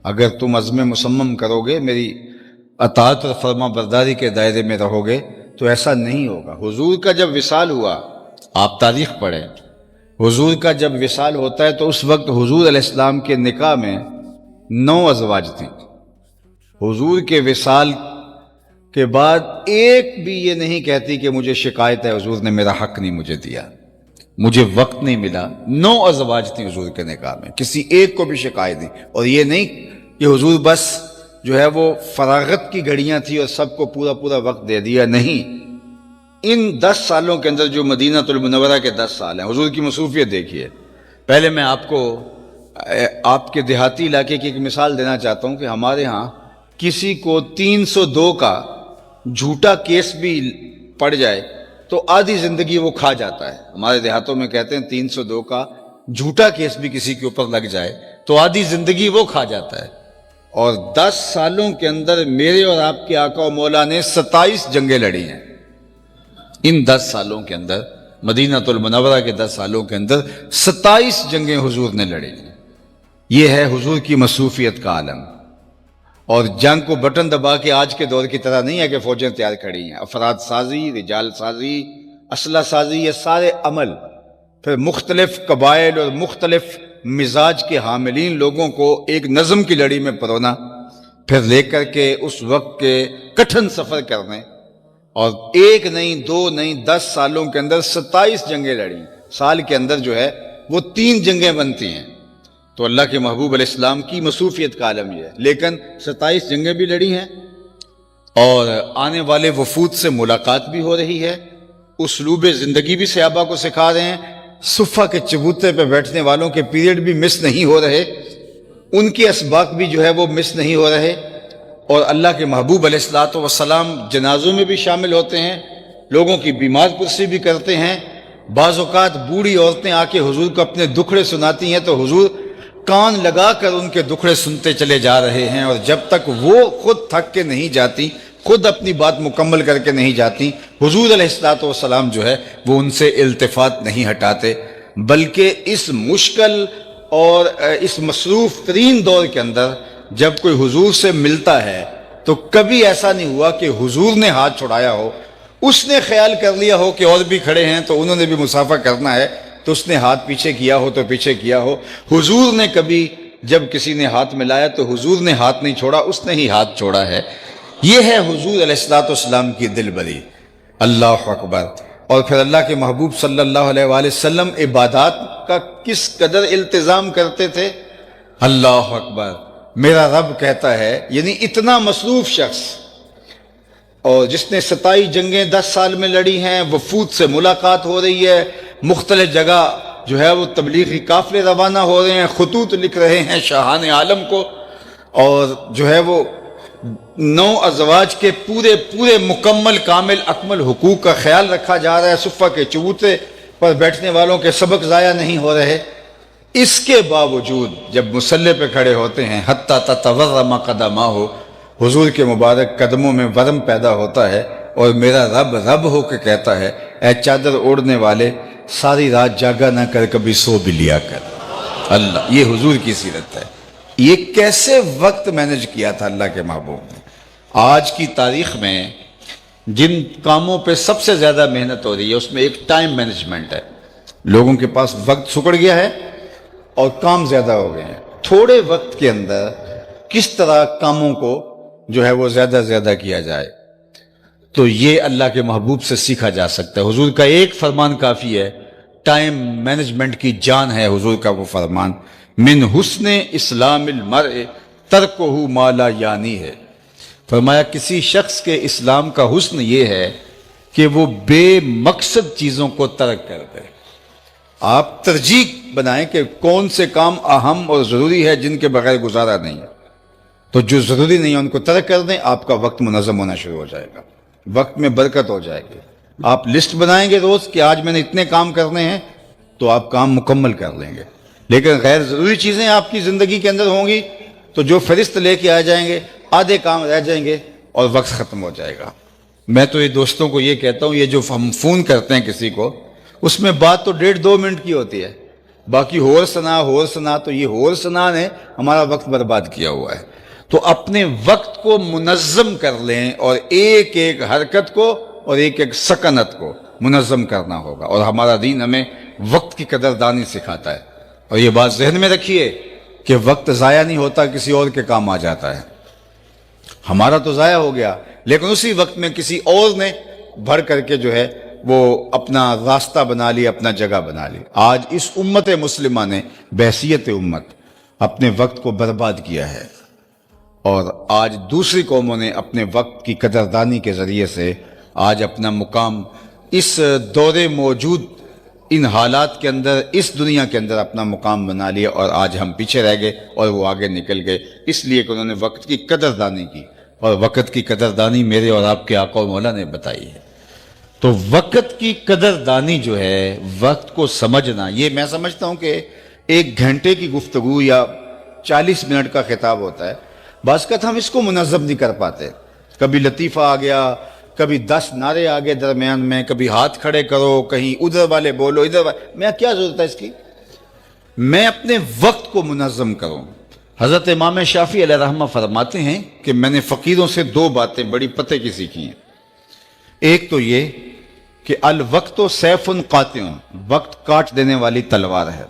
اگر تم عزم مصمم کرو گے، میری اطاعت اور فرما برداری کے دائرے میں رہو گے تو ایسا نہیں ہوگا۔ حضور کا جب وصال ہوا، آپ تاریخ پڑھیں، حضور کا جب وصال ہوتا ہے تو اس وقت حضور علیہ السلام کے نکاح میں 9 ازواج تھیں۔ حضور کے وصال کے بعد ایک بھی یہ نہیں کہتی کہ مجھے شکایت ہے حضور نے میرا حق نہیں مجھے دیا، مجھے وقت نہیں ملا۔ 9 ازواج تھیں حضور کے نکاح میں، کسی ایک کو بھی شکایت نہیں۔ اور یہ نہیں کہ حضور بس جو ہے وہ فراغت کی گھڑیاں تھی اور سب کو پورا وقت دے دیا، نہیں۔ ان 10 سالوں کے اندر جو مدینہ المنورہ کے 10 سال ہیں، حضور کی مصروفیت دیکھیے۔ پہلے میں آپ کو آپ کے دیہاتی علاقے کی ایک مثال دینا چاہتا ہوں کہ ہمارے ہاں کسی کو 302 کا جھوٹا کیس بھی پڑ جائے تو آدھی زندگی وہ کھا جاتا ہے۔ ہمارے دیہاتوں میں کہتے ہیں 302 کا جھوٹا کیس بھی کسی کے اوپر لگ جائے تو آدھی زندگی وہ کھا جاتا ہے۔ اور 10 سالوں کے اندر میرے اور آپ کے آقا و مولا نے 27 جنگیں لڑی ہیں۔ ان 10 سالوں کے اندر، مدینہ المنورہ کے 10 سالوں کے اندر 27 جنگیں حضور نے لڑی ہیں۔ یہ ہے حضور کی مصروفیت کا عالم۔ اور جنگ کو بٹن دبا کے آج کے دور کی طرح نہیں ہے کہ فوجیں تیار کھڑی ہیں۔ افراد سازی، رجال سازی، اسلحہ سازی، یہ سارے عمل، پھر مختلف قبائل اور مختلف مزاج کے حاملین لوگوں کو ایک نظم کی لڑی میں پرونا، پھر لے کر کے اس وقت کے کٹھن سفر کرنے، اور 1 نہیں 2 نہیں 10 سالوں کے اندر 27 جنگیں لڑی۔ سال کے اندر جو ہے وہ 3 جنگیں بنتی ہیں۔ تو اللہ کے محبوب علیہ السلام کی مصروفیت کا عالم یہ ہے، لیکن 27 جنگیں بھی لڑی ہیں، اور آنے والے وفود سے ملاقات بھی ہو رہی ہے، اسلوب زندگی بھی صحابہ کو سکھا رہے ہیں، صفہ کے چبوتے پہ بیٹھنے والوں کے پیریڈ بھی مس نہیں ہو رہے، ان کے اسباق بھی جو ہے وہ مس نہیں ہو رہے، اور اللہ کے محبوب علیہ الصلوۃ والسلام جنازوں میں بھی شامل ہوتے ہیں، لوگوں کی بیمار پرسی بھی کرتے ہیں۔ بعض اوقات بوڑھی عورتیں آ کے حضور کو اپنے دکھڑے سناتی ہیں تو حضور کان لگا کر ان کے دکھڑے سنتے چلے جا رہے ہیں، اور جب تک وہ خود تھک کے نہیں جاتی، خود اپنی بات مکمل کر کے نہیں جاتی، حضور علیہ الصلوۃ والسلام جو ہے وہ ان سے التفات نہیں ہٹاتے، بلکہ اس مشکل اور اس مصروف ترین دور کے اندر جب کوئی حضور سے ملتا ہے تو کبھی ایسا نہیں ہوا کہ حضور نے ہاتھ چھڑایا ہو، اس نے خیال کر لیا ہو کہ اور بھی کھڑے ہیں تو انہوں نے بھی مسافہ کرنا ہے تو اس نے ہاتھ پیچھے کیا ہو تو پیچھے کیا ہو۔ حضور نے کبھی جب کسی نے ہاتھ ملایا تو حضور نے ہاتھ نہیں چھوڑا، اس نے ہی ہاتھ چھوڑا ہے۔ یہ ہے حضور علیہ الصلوۃ والسلام کی دل بری۔ اللہ اکبر۔ اور پھر اللہ کے محبوب صلی اللہ علیہ وآلہ وسلم عبادات کا کس قدر التزام کرتے تھے۔ اللہ اکبر۔ میرا رب کہتا ہے، یعنی اتنا مصروف شخص، اور جس نے 27 جنگیں 10 سال میں لڑی ہیں، وفود سے ملاقات ہو رہی ہے، مختلف جگہ جو ہے وہ تبلیغی قافلے روانہ ہو رہے ہیں، خطوط لکھ رہے ہیں شاہان عالم کو، اور جو ہے وہ 9 ازواج کے پورے مکمل کامل اکمل حقوق کا خیال رکھا جا رہا ہے، صفہ کے چبوترے پر بیٹھنے والوں کے سبق ضائع نہیں ہو رہے۔ اس کے باوجود جب مصلی پہ کھڑے ہوتے ہیں، حتی تتورم قدماہ، حضور کے مبارک قدموں میں ورم پیدا ہوتا ہے، اور میرا رب رب ہو کے کہتا ہے، اے چادر اوڑھنے والے، ساری رات جاگا نہ کر، کبھی سو بھی لیا کر۔ اللہ، یہ حضور کی سیرت ہے۔ یہ کیسے وقت مینج کیا تھا اللہ کے محبوب نے۔ آج کی تاریخ میں جن کاموں پہ سب سے زیادہ محنت ہو رہی ہے اس میں ایک ٹائم مینجمنٹ ہے۔ لوگوں کے پاس وقت سکڑ گیا ہے اور کام زیادہ ہو گئے ہیں۔ تھوڑے وقت کے اندر کس طرح کاموں کو جو ہے وہ زیادہ زیادہ کیا جائے، تو یہ اللہ کے محبوب سے سیکھا جا سکتا ہے۔ حضور کا ایک فرمان کافی ہے، ٹائم مینجمنٹ کی جان ہے حضور کا وہ فرمان، من حسن اسلام المرء ترکہ ما لا یعنی ہے۔ فرمایا کسی شخص کے اسلام کا حسن یہ ہے کہ وہ بے مقصد چیزوں کو ترک کر دے۔ آپ ترجیح بنائیں کہ کون سے کام اہم اور ضروری ہے جن کے بغیر گزارا نہیں ہے، تو جو ضروری نہیں ہے ان کو ترک کر دیں، آپ کا وقت منظم ہونا شروع ہو جائے گا، وقت میں برکت ہو جائے گی۔ آپ لسٹ بنائیں گے روز کہ آج میں نے اتنے کام کرنے ہیں تو آپ کام مکمل کر لیں گے، لیکن غیر ضروری چیزیں آپ کی زندگی کے اندر ہوں گی تو جو فہرست لے کے آ جائیں گے، آدھے کام رہ جائیں گے اور وقت ختم ہو جائے گا۔ میں تو یہ دوستوں کو یہ کہتا ہوں، یہ جو ہم فون کرتے ہیں کسی کو، اس میں بات تو 1.5-2 منٹ کی ہوتی ہے، باقی ہور سنا، تو یہ ہور سنا نے ہمارا وقت برباد کیا ہوا ہے۔ تو اپنے وقت کو منظم کر لیں، اور ایک ایک حرکت کو اور ایک ایک سکنت کو منظم کرنا ہوگا، اور ہمارا دین ہمیں وقت کی قدردانی سکھاتا ہے۔ اور یہ بات ذہن میں رکھیے کہ وقت ضائع نہیں ہوتا، کسی اور کے کام آ جاتا ہے۔ ہمارا تو ضائع ہو گیا، لیکن اسی وقت میں کسی اور نے بھر کر کے جو ہے وہ اپنا راستہ بنا لی، اپنا جگہ بنا لی۔ آج اس امت مسلمہ نے بحیثیت امت اپنے وقت کو برباد کیا ہے، اور آج دوسری قوموں نے اپنے وقت کی قدردانی کے ذریعے سے آج اپنا مقام اس دور موجود ان حالات کے اندر، اس دنیا کے اندر اپنا مقام بنا لیا، اور آج ہم پیچھے رہ گئے اور وہ آگے نکل گئے، اس لیے کہ انہوں نے وقت کی قدردانی کی، اور وقت کی قدردانی میرے اور آپ کے آقا و مولا نے بتائی ہے۔ تو وقت کی قدردانی جو ہے، وقت کو سمجھنا، یہ میں سمجھتا ہوں کہ 1 گھنٹے کی گفتگو یا 40 منٹ کا خطاب ہوتا ہے، بعض اوقات ہم اس کو منظم نہیں کر پاتے، کبھی لطیفہ آ گیا، کبھی 10 نعرے آگے درمیان میں، کبھی ہاتھ کھڑے کرو، کہیں ادھر والے بولو ادھر والے، میں کیا ضرورت ہے اس کی؟ میں اپنے وقت کو منظم کروں۔ حضرت امام شافعی علیہ رحمہ فرماتے ہیں کہ میں نے فقیروں سے 2 باتیں بڑی پتے کی سیکھی ہیں۔ ایک تو یہ کہ الوقت سیف قاطع، وقت کاٹ دینے والی تلوار ہے،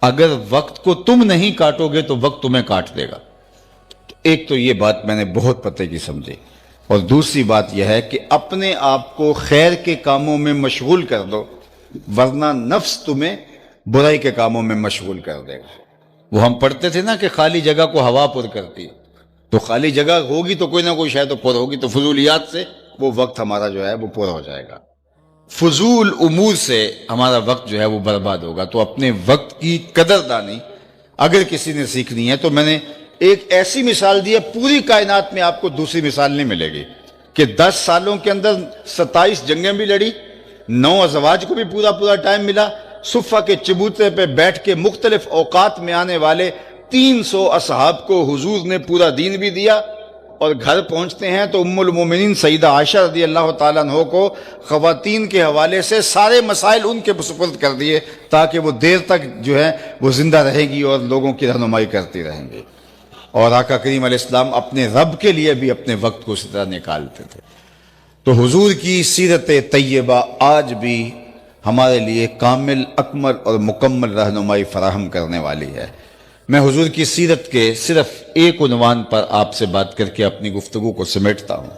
اگر وقت کو تم نہیں کاٹو گے تو وقت تمہیں کاٹ دے گا۔ ایک تو یہ بات میں نے بہت پتے کی سمجھی، اور دوسری بات یہ ہے کہ اپنے آپ کو خیر کے کاموں میں مشغول کر دو، ورنہ نفس تمہیں برائی کے کاموں میں مشغول کر دے گا۔ وہ ہم پڑھتے تھے نا کہ خالی جگہ کو ہوا پر کرتی، تو خالی جگہ ہوگی تو کوئی نہ کوئی شاید پر ہوگی، تو فضولیات سے وہ وقت ہمارا جو ہے وہ پورا ہو جائے گا، فضول امور سے ہمارا وقت جو ہے وہ برباد ہوگا۔ تو اپنے وقت کی قدردانی اگر کسی نے سیکھنی ہے تو میں نے ایک ایسی مثال دی ہے پوری کائنات میں آپ کو دوسری مثال نہیں ملے گی کہ 10 سالوں کے اندر 27 جنگیں بھی لڑی، 9 ازواج کو بھی پورا ٹائم ملا، صفہ کے چبوترے پہ بیٹھ کے مختلف اوقات میں آنے والے 300 اصحاب کو حضور نے پورا دین بھی دیا، اور گھر پہنچتے ہیں تو ام المومنین سیدہ عائشہ رضی اللہ تعالیٰ عنہ کو خواتین کے حوالے سے سارے مسائل ان کے سپرد کر دیے تاکہ وہ دیر تک جو ہے وہ زندہ رہے گی اور لوگوں کی رہنمائی کرتی رہیں گی۔ اور آقا کریم علیہ السلام اپنے رب کے لیے بھی اپنے وقت کو اسی طرح نکالتے تھے۔ تو حضور کی سیرت طیبہ آج بھی ہمارے لیے کامل، اکمل اور مکمل رہنمائی فراہم کرنے والی ہے۔ میں حضور کی سیرت کے صرف ایک عنوان پر آپ سے بات کر کے اپنی گفتگو کو سمیٹتا ہوں،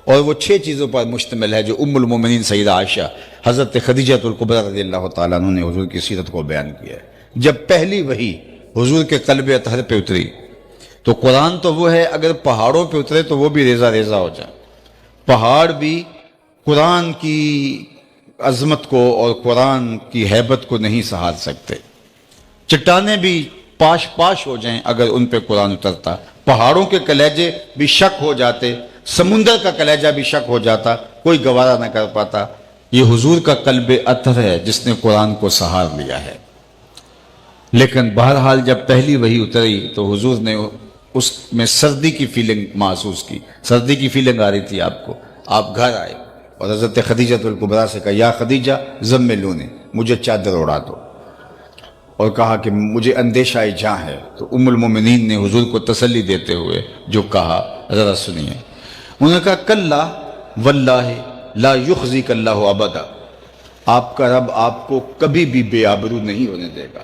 اور وہ 6 چیزوں پر مشتمل ہے جو ام المومنین سیدہ عائشہ حضرت خدیجہ الکبریٰ رضی اللہ تعالیٰ عنہ نے حضور کی سیرت کو بیان کیا ہے۔ جب پہلی وحی حضور کے قلب اطہر پہ اتری تو قرآن تو وہ ہے، اگر پہاڑوں پہ اترے تو وہ بھی ریزہ ریزہ ہو جائے۔ پہاڑ بھی قرآن کی عظمت کو اور قرآن کی ہیبت کو نہیں سہار سکتے، چٹانیں بھی پاش ہو جائیں اگر ان پہ قرآن اترتا، پہاڑوں کے کلیجے بھی شک ہو جاتے، سمندر کا کلیجہ بھی شک ہو جاتا، کوئی گوارا نہ کر پاتا۔ یہ حضور کا قلب اطہر ہے جس نے قرآن کو سہار لیا ہے۔ لیکن بہرحال جب پہلی وحی اتری تو حضور نے اس میں سردی کی فیلنگ محسوس کی، سردی کی فیلنگ آ رہی تھی آپ کو۔ آپ گھر آئے اور حضرت خدیجہ الکبریٰ سے کہا، یا خدیجہ زملونی، مجھے چادر اڑا دو، اور کہا کہ مجھے اندیشہ جاں ہے۔ تو ام المومنین نے حضور کو تسلی دیتے ہوئے جو کہا ذرا سنیے، انہوں نے کہا، کلا واللہ لا یخزیک اللہ ابدا، آپ کا رب آپ کو کبھی بھی بے آبرو نہیں ہونے دے گا،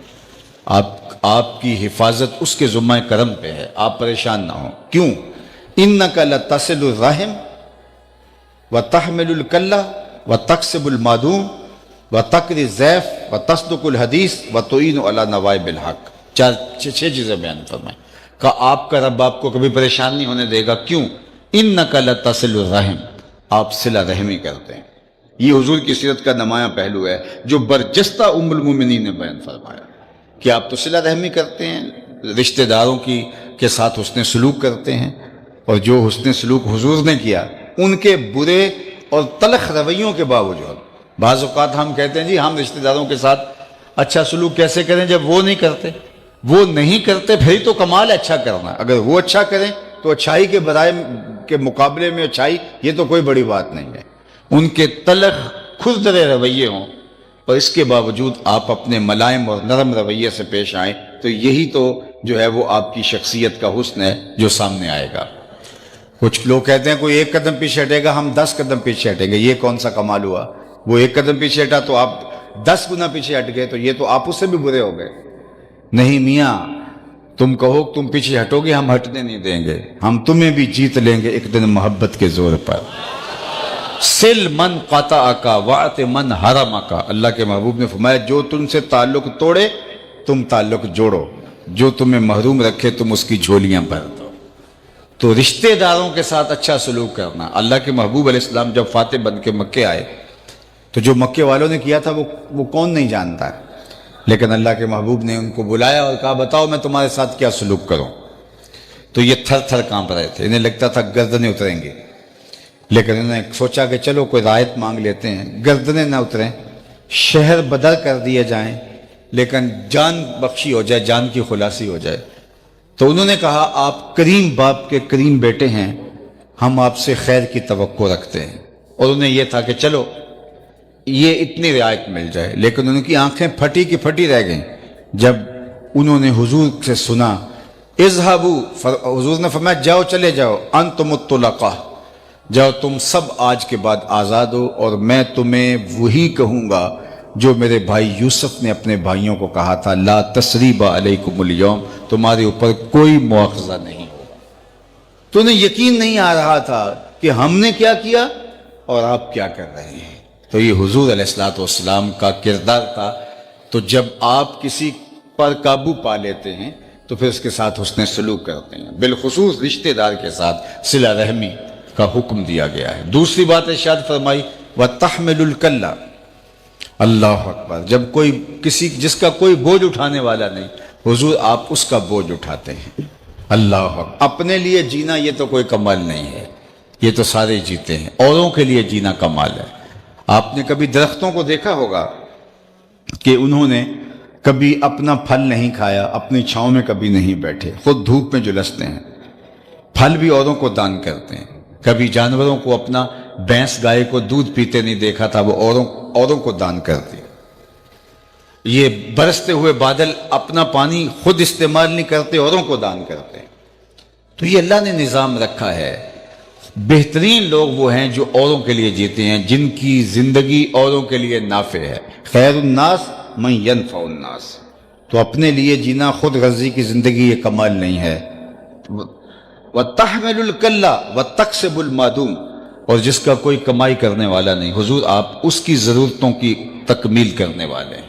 آپ کی حفاظت اس کے ذمہ کرم پہ ہے، آپ پریشان نہ ہوں۔ کیوں؟ انک لتصل الرحم وتحمل الکلہ وتکسب المعدوم وتقری الضیف وتصدق الحدیث وتعین علی نوائب الحق۔ 6 چیزیں بیان فرمائیں۔ کہ آپ کا رب آپ کو کبھی پریشان نہیں ہونے دے گا۔ کیوں؟ انک لتصل الرحم، آپ صلہ رحمی کرتے ہیں۔ یہ حضور کی سیرت کا نمایاں پہلو ہے جو برجستہ ام المومنین نے بیان فرمایا کہ آپ تو صلہ رحمی کرتے ہیں، رشتہ داروں کے ساتھ حسن سلوک کرتے ہیں، اور جو حسن سلوک حضور نے کیا ان کے برے اور تلخ رویوں کے باوجود، بعض اوقات ہم کہتے ہیں جی ہم رشتہ داروں کے ساتھ اچھا سلوک کیسے کریں جب وہ نہیں کرتے، وہ نہیں کرتے پھر تو کمال ہے اچھا کرنا، اگر وہ اچھا کریں تو اچھائی کے برائے کے مقابلے میں اچھائی، یہ تو کوئی بڑی بات نہیں ہے۔ ان کے تلخ کھردرے رویے ہوں اور اس کے باوجود آپ اپنے ملائم اور نرم رویے سے پیش آئیں تو یہی تو جو ہے وہ آپ کی شخصیت کا حسن ہے جو سامنے آئے گا۔ کچھ لوگ کہتے ہیں کوئی 1 قدم پیچھے ہٹے گا، ہم 10 قدم پیچھے ہٹیں گے، یہ کون سا کمال ہوا؟ وہ 1 قدم پیچھے ہٹا تو آپ 10 گنا پیچھے ہٹ گئے، تو یہ تو آپ اس سے بھی برے ہو گئے۔ نہیں میاں، تم کہو تم پیچھے ہٹو گے، ہم ہٹنے نہیں دیں گے، ہم تمہیں بھی جیت لیں گے ایک دن محبت کے زور پر۔ سل من قطعک وعط من حرمک، اللہ کے محبوب نے فرمایا جو تم سے تعلق توڑے تم تعلق جوڑو، جو تمہیں محروم رکھے تم اس کی جھولیاں بھر دو۔ تو رشتہ داروں کے ساتھ اچھا سلوک کرنا۔ اللہ کے محبوب علیہ السلام جب فاتح بن کے مکے آئے تو جو مکے والوں نے کیا تھا وہ کون نہیں جانتا ہے، لیکن اللہ کے محبوب نے ان کو بلایا اور کہا بتاؤ میں تمہارے ساتھ کیا سلوک کروں۔ تو یہ تھر تھر کانپ رہے تھے، انہیں لگتا تھا گردنیں اتریں گی، لیکن انہوں نے سوچا کہ چلو کوئی رعایت مانگ لیتے ہیں، گردنیں نہ اتریں، شہر بدر کر دیے جائیں لیکن جان بخشی ہو جائے، جان کی خلاصی ہو جائے۔ تو انہوں نے کہا آپ کریم باپ کے کریم بیٹے ہیں، ہم آپ سے خیر کی توقع رکھتے ہیں، اور انہیں یہ تھا کہ چلو یہ اتنی رعایت مل جائے، لیکن ان کی آنکھیں پھٹی کی پھٹی رہ گئیں جب انہوں نے حضور سے سنا اذهبوا، حضور نے فرمایا جاؤ چلے جاؤ، انتم الطلقاء، جاؤ تم سب آج کے بعد آزاد ہو، اور میں تمہیں وہی کہوں گا جو میرے بھائی یوسف نے اپنے بھائیوں کو کہا تھا، لا تثریب علیکم اليوم، تمہارے اوپر کوئی مواخذہ نہیں ہوگا۔ تو انہیں یقین نہیں آ رہا تھا کہ ہم نے کیا کیا اور آپ کیا کر رہے ہیں۔ تو یہ حضور علیہ السلام کا کردار تھا۔ تو جب آپ کسی پر قابو پا لیتے ہیں تو پھر اس کے ساتھ حسن سلوک کرتے ہیں، بالخصوص رشتہ دار کے ساتھ صلہ رحمی کا حکم دیا گیا ہے۔ دوسری بات ارشاد فرمائی وَتَحْمِلُ الْكَلَّ، اللہ اکبر، جب کوئی جس کا کوئی بوجھ اٹھانے والا نہیں، حضور آپ اس کا بوجھ اٹھاتے ہیں۔ اللہ اکبر۔ اپنے لیے جینا یہ تو کوئی کمال نہیں ہے، یہ تو سارے جیتے ہیں، اوروں کے لیے جینا کمال ہے۔ آپ نے کبھی درختوں کو دیکھا ہوگا کہ انہوں نے کبھی اپنا پھل نہیں کھایا، اپنی چھاؤں میں کبھی نہیں بیٹھے، خود دھوپ میں جلستے ہیں، پھل بھی اوروں کو دان کرتے ہیں۔ کبھی جانوروں کو، اپنا بھینس گائے کو دودھ پیتے نہیں دیکھا تھا، وہ اوروں کو دان کرتے۔ یہ برستے ہوئے بادل اپنا پانی خود استعمال نہیں کرتے، اوروں کو دان کرتے۔ تو یہ اللہ نے نظام رکھا ہے۔ بہترین لوگ وہ ہیں جو اوروں کے لیے جیتے ہیں، جن کی زندگی اوروں کے لیے نافع ہے۔ خیر الناس من ینفع الناس۔ تو اپنے لیے جینا، خود غرضی کی زندگی، یہ کمال نہیں ہے۔ وَتَحْمِلُ الْكَلَّ وَتَكْسِبُ الْمَعْدُومَ، اور جس کا کوئی کمائی کرنے والا نہیں، حضور آپ اس کی ضرورتوں کی تکمیل کرنے والے ہیں۔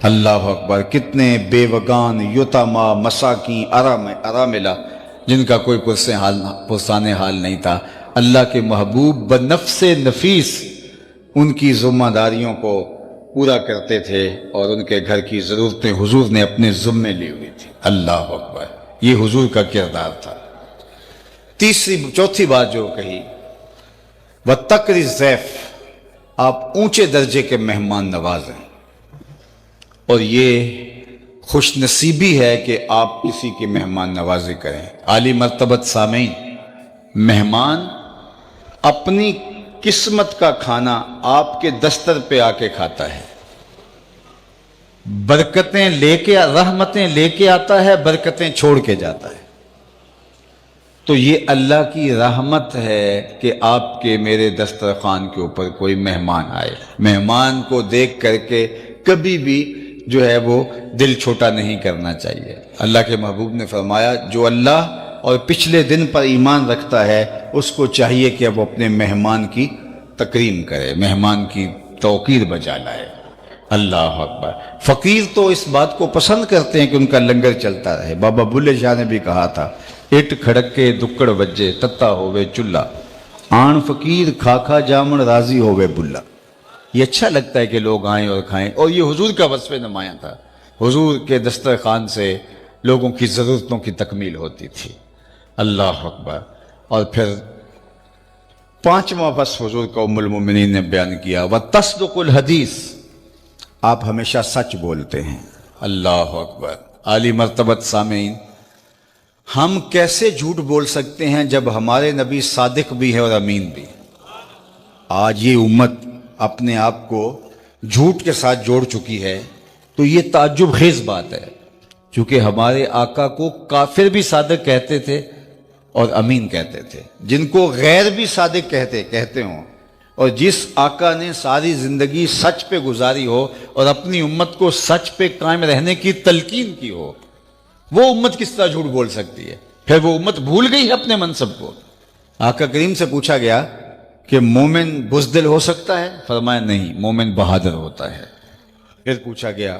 اللہ اکبر۔ کتنے بیوگان، یتاما، مساکین، اراملہ، جن کا کوئی پرسان حال نہیں تھا، اللہ کے محبوب بنفس نفیس ان کی ذمہ داریوں کو پورا کرتے تھے، اور ان کے گھر کی ضرورتیں حضور نے اپنے ذمے لی ہوئی تھی۔ اللہ اکبر۔ یہ حضور کا کردار تھا۔ چوتھی بات جو کہی، وَتَقْرِ الضَّيْفَ، آپ اونچے درجے کے مہمان نواز ہیں، اور یہ خوش نصیبی ہے کہ آپ کسی کی مہمان نوازی کریں۔ عالی مرتبت سامعین، مہمان اپنی قسمت کا کھانا آپ کے دستر پہ آ کے کھاتا ہے، برکتیں لے کے، رحمتیں لے کے آتا ہے، برکتیں چھوڑ کے جاتا ہے۔ تو یہ اللہ کی رحمت ہے کہ آپ کے میرے دسترخوان کے اوپر کوئی مہمان آئے۔ مہمان کو دیکھ کر کے کبھی بھی جو ہے وہ دل چھوٹا نہیں کرنا چاہیے۔ اللہ کے محبوب نے فرمایا، جو اللہ اور پچھلے دن پر ایمان رکھتا ہے، اس کو چاہیے کہ وہ اپنے مہمان کی تکریم کرے، مہمان کی توقیر بجا لائے۔ اللہ اکبر۔ فقیر تو اس بات کو پسند کرتے ہیں کہ ان کا لنگر چلتا رہے۔ بابا بلے شاہ نے بھی کہا تھا، اٹ کھڑکے دکڑ وجے، تتا ہووے چلہ، آن فقیر کھا جامن راضی ہووے بلہ۔ یہ اچھا لگتا ہے کہ لوگ آئیں اور کھائیں، اور یہ حضور کا وصف نمایاں تھا۔ حضور کے دسترخوان سے لوگوں کی ضرورتوں کی تکمیل ہوتی تھی۔ اللہ اکبر۔ اور پھر پانچواں وصف حضور کا ام المومنین نے بیان کیا، وَتَصْدُقُ الْحَدِيث، آپ ہمیشہ سچ بولتے ہیں۔ اللہ اکبر۔ عالی مرتبت سامعین، ہم کیسے جھوٹ بول سکتے ہیں جب ہمارے نبی صادق بھی ہے اور امین بھی؟ آج یہ امت اپنے آپ کو جھوٹ کے ساتھ جوڑ چکی ہے، تو یہ تعجب خیز بات ہے، چونکہ ہمارے آقا کو کافر بھی صادق کہتے تھے اور امین کہتے تھے۔ جن کو غیر بھی صادق کہتے ہوں، اور جس آقا نے ساری زندگی سچ پہ گزاری ہو اور اپنی امت کو سچ پہ قائم رہنے کی تلقین کی ہو، وہ امت کس طرح جھوٹ بول سکتی ہے؟ پھر وہ امت بھول گئی ہے اپنے منصب کو۔ آقا کریم سے پوچھا گیا کہ مومن بزدل ہو سکتا ہے؟ فرمایا نہیں، مومن بہادر ہوتا ہے۔ پھر پوچھا گیا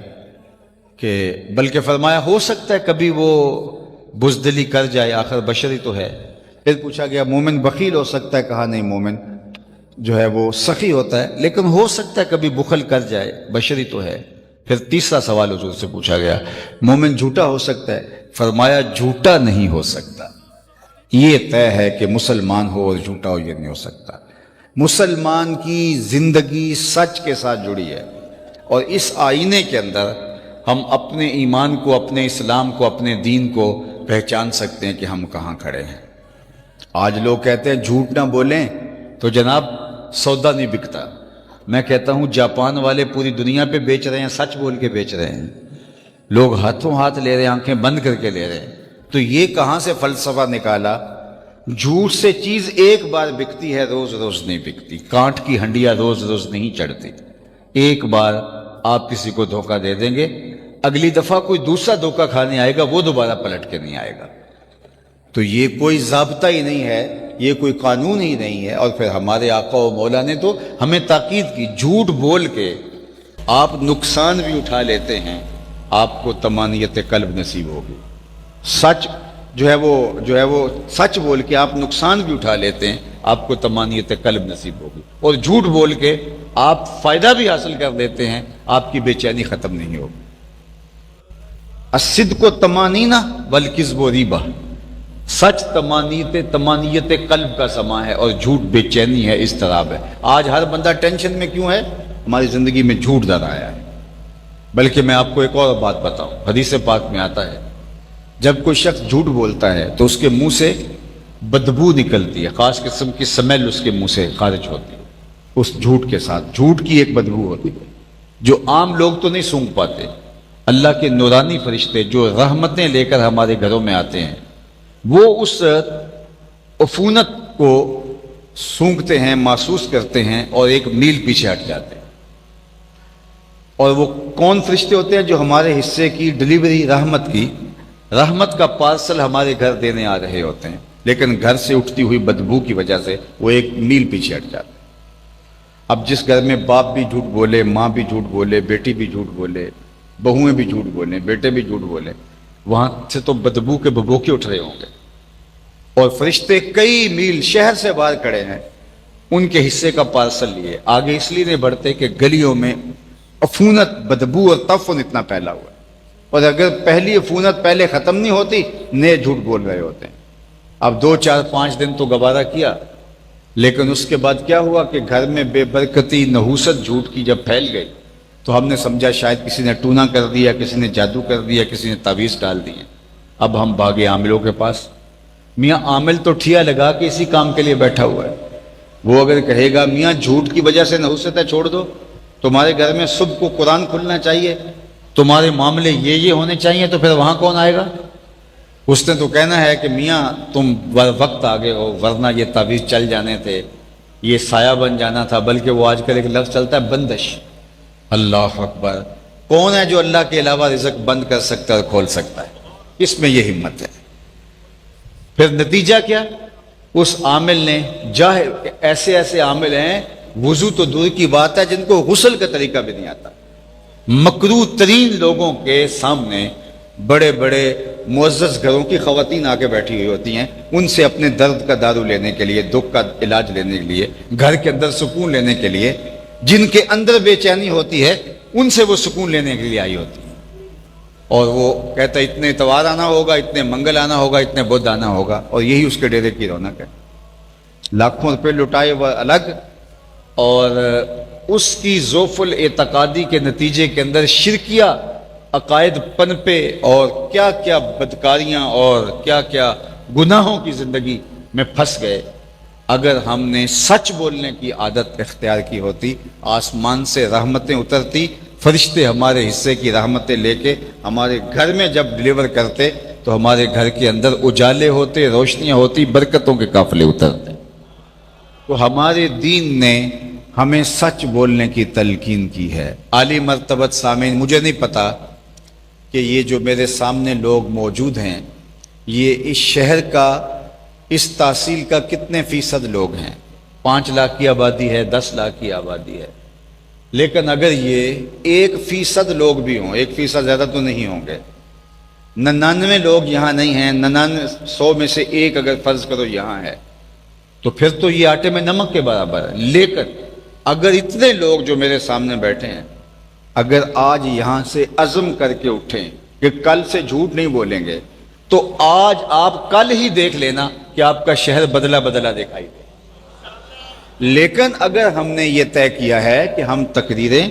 کہ بلکہ فرمایا ہو سکتا ہے کبھی وہ بزدلی کر جائے، آخر بشری تو ہے۔ پھر پوچھا گیا مومن بخیل ہو سکتا ہے؟ کہا نہیں، مومن جو ہے وہ سخی ہوتا ہے، لیکن ہو سکتا ہے کبھی بخل کر جائے، بشری تو ہے۔ پھر تیسرا سوال حضور سے پوچھا گیا، مومن جھوٹا ہو سکتا ہے؟ فرمایا جھوٹا نہیں ہو سکتا، یہ طے ہے کہ مسلمان ہو اور جھوٹا ہو، یہ نہیں ہو سکتا۔ مسلمان کی زندگی سچ کے ساتھ جڑی ہے، اور اس آئینے کے اندر ہم اپنے ایمان کو، اپنے اسلام کو، اپنے دین کو پہچان سکتے ہیں کہ ہم کہاں کھڑے ہیں۔ آج لوگ کہتے ہیں جھوٹ نہ بولیں تو جناب سودا نہیں بکتا۔ میں کہتا ہوں جاپان والے پوری دنیا پہ بیچ رہے ہیں، سچ بول کے بیچ رہے ہیں، لوگ ہاتھوں ہاتھ لے رہے ہیں، آنکھیں بند کر کے لے رہے ہیں۔ تو یہ کہاں سے فلسفہ نکالا؟ جھوٹ سے چیز ایک بار بکتی ہے، روز روز نہیں بکتی۔ کانٹ کی ہنڈیاں روز روز نہیں چڑھتی۔ ایک بار آپ کسی کو دھوکہ دے دیں گے، اگلی دفعہ کوئی دوسرا دھوکہ کھانے آئے گا، وہ دوبارہ پلٹ کے نہیں آئے گا۔ تو یہ کوئی ضابطہ ہی نہیں ہے، یہ کوئی قانون ہی نہیں ہے۔ اور پھر ہمارے آقا و مولا نے تو ہمیں تاکید کی، جھوٹ بول کے آپ نقصان بھی اٹھا لیتے ہیں، آپ کو طمانیت قلب نصیب ہوگی۔ سچ جو ہے وہ سچ بول کے آپ نقصان بھی اٹھا لیتے ہیں، آپ کو طمانیت قلب نصیب ہوگی۔ اور جھوٹ بول کے آپ فائدہ بھی حاصل کر لیتے ہیں، آپ کی بے چینی ختم نہیں ہوگی۔ الصدق طمانینہ والکذب ریبہ، سچ تمانیت قلب کا سما ہے اور جھوٹ بے چینی ہے، اضطراب ہے۔ آج ہر بندہ ٹینشن میں کیوں ہے؟ ہماری زندگی میں جھوٹ ڈر آیا ہے۔ بلکہ میں آپ کو ایک اور بات بتاؤں، حدیث پاک میں آتا ہے جب کوئی شخص جھوٹ بولتا ہے تو اس کے منہ سے بدبو نکلتی ہے، خاص قسم کی سمیل اس کے منہ سے خارج ہوتی ہے۔ اس جھوٹ کے ساتھ جھوٹ کی ایک بدبو ہوتی ہے جو عام لوگ تو نہیں سونگھ پاتے۔ اللہ کے نورانی فرشتے جو رحمتیں لے کر ہمارے گھروں میں آتے ہیں وہ اس عفونت کو سونگھتے ہیں، محسوس کرتے ہیں اور ایک میل پیچھے ہٹ جاتے ہیں۔ اور وہ کون فرشتے ہوتے ہیں؟ جو ہمارے حصے کی ڈلیوری رحمت کا پارسل ہمارے گھر دینے آ رہے ہوتے ہیں، لیکن گھر سے اٹھتی ہوئی بدبو کی وجہ سے وہ ایک میل پیچھے ہٹ جاتے ہیں۔ اب جس گھر میں باپ بھی جھوٹ بولے، ماں بھی جھوٹ بولے، بیٹی بھی جھوٹ بولے، بہویں بھی جھوٹ بولیں، بیٹے بھی جھوٹ بولے، وہاں سے تو بدبو کے ببوکے اٹھ رہے ہوں گے۔ اور فرشتے کئی میل شہر سے باہر کھڑے ہیں ان کے حصے کا پارسل لیے، آگے اس لیے نہیں بڑھتے کہ گلیوں میں عفونت، بدبو اور تفن اتنا پھیلا ہوا ہے، اور اگر پہلی عفونت پہلے ختم نہیں ہوتی نئے جھوٹ بول رہے ہوتے ہیں۔ اب 2 4 5 دن تو گوارا کیا، لیکن اس کے بعد کیا ہوا کہ گھر میں بے برکتی، نحوست جھوٹ کی جب پھیل گئی تو ہم نے سمجھا شاید کسی نے ٹونا کر دیا، کسی نے جادو کر دیا، کسی نے تعویذ ڈال دیے۔ اب ہم بھاگے عاملوں کے پاس۔ میاں عامل تو ٹھیا لگا کے اسی کام کے لیے بیٹھا ہوا ہے، وہ اگر کہے گا میاں جھوٹ کی وجہ سے نحوستیں چھوڑ دو، تمہارے گھر میں صبح کو قرآن کھلنا چاہیے، تمہارے معاملے یہ ہونے چاہیے، تو پھر وہاں کون آئے گا؟ اس نے تو کہنا ہے کہ میاں تم وقت آگے ہو، ورنہ یہ تعویذ چل جانے تھے، یہ سایہ بن جانا تھا۔ بلکہ وہ آج کل ایک لفظ چلتا ہے بندش۔ اللہ اکبر! کون ہے جو اللہ کے علاوہ رزق بند کر سکتا ہے اور کھول سکتا ہے؟ اس میں یہ ہمت ہے۔ پھر نتیجہ کیا؟ اس عامل نے ایسے عامل ہیں، وضو تو دور کی بات ہے، جن کو غسل کا طریقہ بھی نہیں آتا۔ مکروہ ترین لوگوں کے سامنے بڑے بڑے معزز گھروں کی خواتین آ کے بیٹھی ہوئی ہوتی ہیں، ان سے اپنے درد کا دارو لینے کے لیے، دکھ کا علاج لینے کے لیے، گھر کے اندر سکون لینے کے لیے، جن کے اندر بے چینی ہوتی ہے ان سے وہ سکون لینے کے لیے آئی ہوتی ہے۔ اور وہ کہتا ہے اتنے اتوار آنا ہوگا، اتنے منگل آنا ہوگا، اتنے بدھ آنا ہوگا، اور یہی اس کے ڈیرے کی رونق ہے۔ لاکھوں روپے لٹائے وہ الگ، اور اس کی ذوف الاعتقادی کے نتیجے کے اندر شرکیہ عقائد پنپے اور کیا کیا بدکاریاں اور کیا کیا گناہوں کی زندگی میں پھنس گئے۔ اگر ہم نے سچ بولنے کی عادت اختیار کی ہوتی، آسمان سے رحمتیں اترتی، فرشتے ہمارے حصے کی رحمتیں لے کے ہمارے گھر میں جب ڈلیور کرتے تو ہمارے گھر کے اندر اجالے ہوتے، روشنیاں ہوتی، برکتوں کے قافلے اترتے۔ تو ہمارے دین نے ہمیں سچ بولنے کی تلقین کی ہے۔ عالی مرتبت سامعین، مجھے نہیں پتا کہ یہ جو میرے سامنے لوگ موجود ہیں یہ اس شہر کا، اس تحصیل کا کتنے فیصد لوگ ہیں؟ 5 لاکھ کی آبادی ہے، 10 لاکھ کی آبادی ہے، لیکن اگر یہ 1% لوگ بھی ہوں، 1% زیادہ تو نہیں ہوں گے، 99 لوگ یہاں نہیں ہیں، 100 میں سے 1 اگر فرض کرو یہاں ہے، تو پھر تو یہ آٹے میں نمک کے برابر ہے۔ لیکن اگر اتنے لوگ جو میرے سامنے بیٹھے ہیں اگر آج یہاں سے عزم کر کے اٹھیں کہ کل سے جھوٹ نہیں بولیں گے، تو آج آپ کل ہی دیکھ لینا کہ آپ کا شہر بدلا بدلا دکھائی دے۔ لیکن اگر ہم نے یہ طے کیا ہے کہ ہم تقریریں